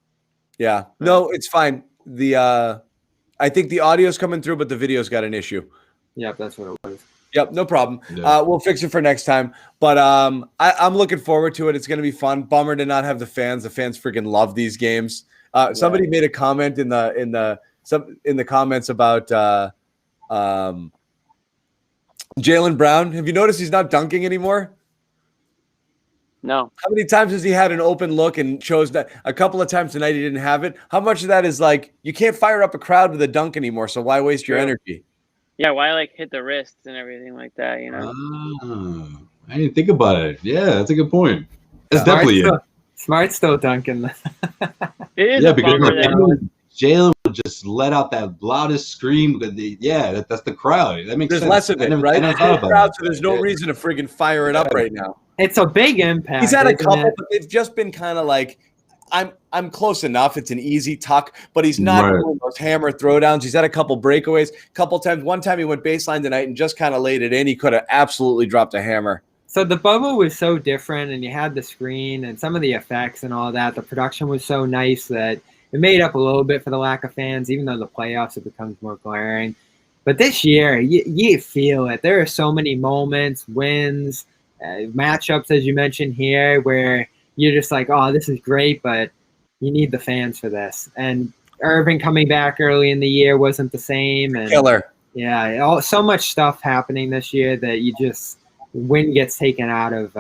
Yeah. No, it's fine. I think the audio's coming through, but the video's got an issue. Yep, that's what it was. Yep, no problem. Yeah. We'll fix it for next time. But I'm looking forward to it. It's going to be fun. Bummer to not have the fans. The fans freaking love these games. Somebody made a comment in the comments about Jaylen Brown. Have you noticed he's not dunking anymore? No. How many times has he had an open look and chose that? A couple of times tonight he didn't have it. How much of that is like you can't fire up a crowd with a dunk anymore, so why waste your energy? Yeah, why like hit the wrists and everything like that, you know? I didn't think about it. Yeah, that's a good point. That's definitely it. Smart's still dunking. It is Yeah, because that Jaylen would just let out that loudest scream. That's the crowd. That makes There's sense. less of it, right? There's Crowd, so there's no reason to friggin' fire it up right now. It's a big impact. He's had a couple, it? but they've just been kind of like, I'm close enough. It's an easy tuck, but he's not doing those hammer throwdowns. He's had a couple breakaways, couple times. One time he went baseline tonight and just kind of laid it in. He could have absolutely dropped a hammer. So the bubble was so different, and you had the screen and some of the effects and all that. The production was so nice that it made up a little bit for the lack of fans, even though the playoffs it becomes more glaring. But this year, you feel it. There are so many moments, wins, matchups, as you mentioned here, where you're just like, oh, this is great, but you need the fans for this. And Irving coming back early in the year wasn't the same. And Killer. Yeah, so much stuff happening this year that you just win gets taken out of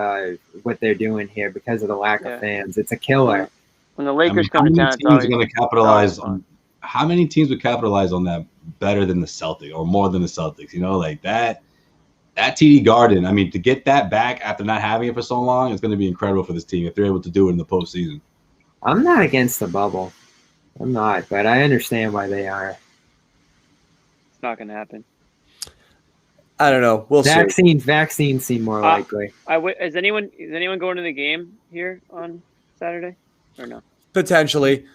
what they're doing here because of the lack of fans. It's a killer. When the Lakers come to town, teams are going to capitalize on how many teams would capitalize on that better than the Celtics or more than the Celtics? You know, like that TD Garden. I mean, to get that back after not having it for so long, it's going to be incredible for this team if they're able to do it in the postseason. I'm not against the bubble. I'm not, but I understand why they are. It's not going to happen. I don't know. We'll see. Vaccines seem more likely. Is anyone going to the game here on Saturday or no? Potentially.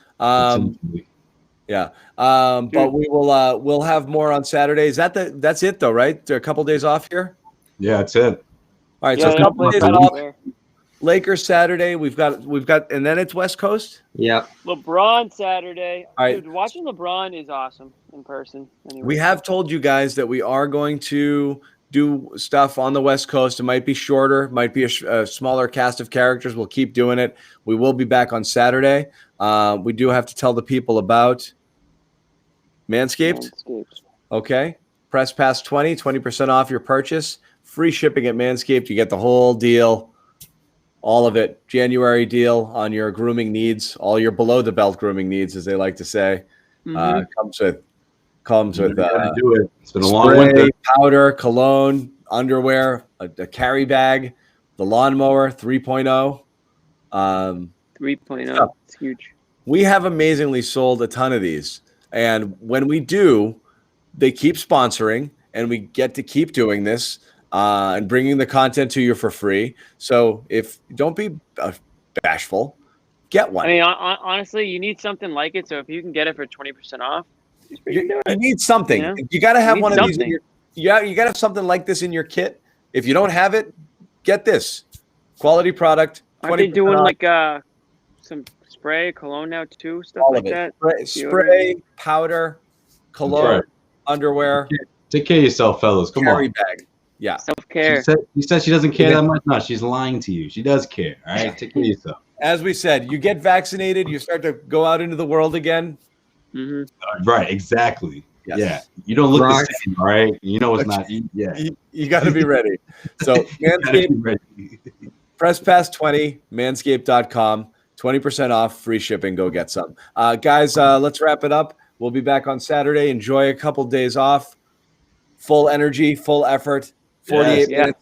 Yeah. But we'll have more on Saturday. That's it though, right? There are a couple days off here. Yeah, that's it. All right, so a couple of days off. Lakers Saturday. We've got, and then it's West Coast. Yep. LeBron Saturday. All right. Dude, watching LeBron is awesome in person. Anyway. We have told you guys that we are going to do stuff on the West Coast. It might be shorter, might be a smaller cast of characters. We'll keep doing it. We will be back on Saturday. We do have to tell the people about Manscaped. Okay. Press Pass 20% off your purchase. Free shipping at Manscaped. You get the whole deal. All of it. January deal on your grooming needs, all your below the belt grooming needs, as they like to say. Comes with do it. It's been a long spray, winter. powder, cologne, underwear, a carry bag, the lawnmower 3.0. 3.0. It's huge. We have amazingly sold a ton of these. And when we do, they keep sponsoring and we get to keep doing this and bringing the content to you for free. So don't be bashful, get one. I mean, honestly, you need something like it. So if you can get it for 20% off, you need something. You got to have one of these. You got to have something like this in your kit. If you don't have it, get this quality product. Aren't they doing like some spray, cologne now too, stuff all like of it. that? Spray, powder, cologne, underwear. Take care of yourself, fellas. Come carry on. bag. Yeah. Self-care. She said she doesn't care that much. No, she's lying to you. She does care. All right, take care of yourself. As we said, you get vaccinated, you start to go out into the world again. Right, exactly. Yes. Yeah, you don't look the same. All right, you know it's not. Yeah, you got to be ready. So Manscaped, Press Pass 20, Manscaped.com, 20% off, free shipping. Go get some, guys. Let's wrap it up. We'll be back on Saturday. Enjoy a couple days off. Full energy, full effort. 48 minutes.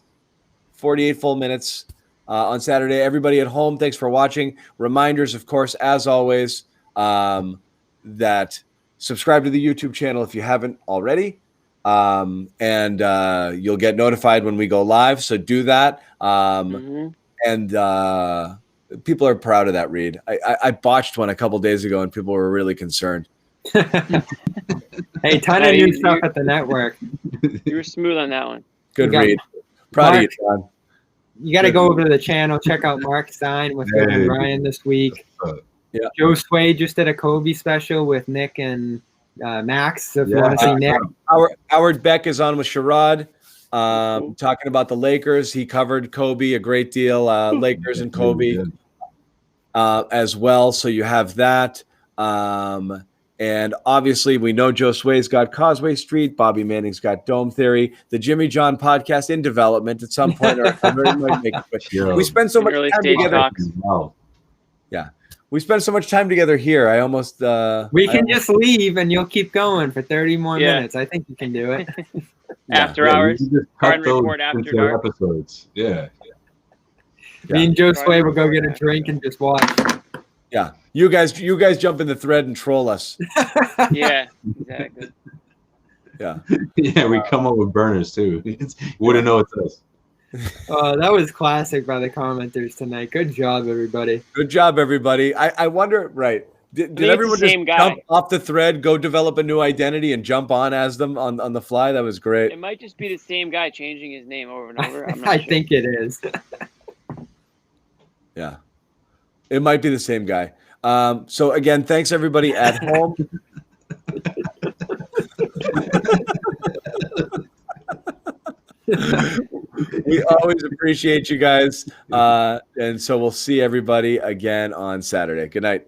48 full minutes on Saturday. Everybody at home, thanks for watching. Reminders, of course, as always, that subscribe to the YouTube channel if you haven't already, and you'll get notified when we go live. So do that. And people are proud of that, Reed. I botched one a couple days ago, and people were really concerned. Hey, ton of new stuff at the network. You were smooth on that one. Good read. Proud of you, Mark, John. you got to go over to the channel, check out Mark Stein with him and Ryan this week. Yeah. Joe Sway just did a Kobe special with Nick and Max. So if you want to see Nick, Howard Beck is on with Sherrod, talking about the Lakers. He covered Kobe a great deal, Lakers and Kobe as well. So you have that. And obviously, we know Joe Sway's got Causeway Street. Bobby Manning's got Dome Theory. The Jimmy John podcast in development at some point. We spend so much time together. Wow. Yeah. We spend so much time together here. I almost we can just leave and you'll keep going for 30 more minutes. I think you can do it. After hours. You just Run cut those report after into dark. episodes. Yeah. Me and Joe Sway will go get a drink and just watch. Yeah. You guys jump in the thread and troll us. Yeah, exactly. Yeah. Yeah, we come up with burners too. Wouldn't know it's us. That was classic by the commenters tonight. Good job, everybody. Good job, everybody. I wonder, right? Did everyone just jump off the thread, go develop a new identity, and jump on as them on the fly? That was great. It might just be the same guy changing his name over and over. I'm not I sure. think it is. Yeah. It might be the same guy. So again, thanks everybody at home. We always appreciate you guys. And so we'll see everybody again on Saturday. Good night.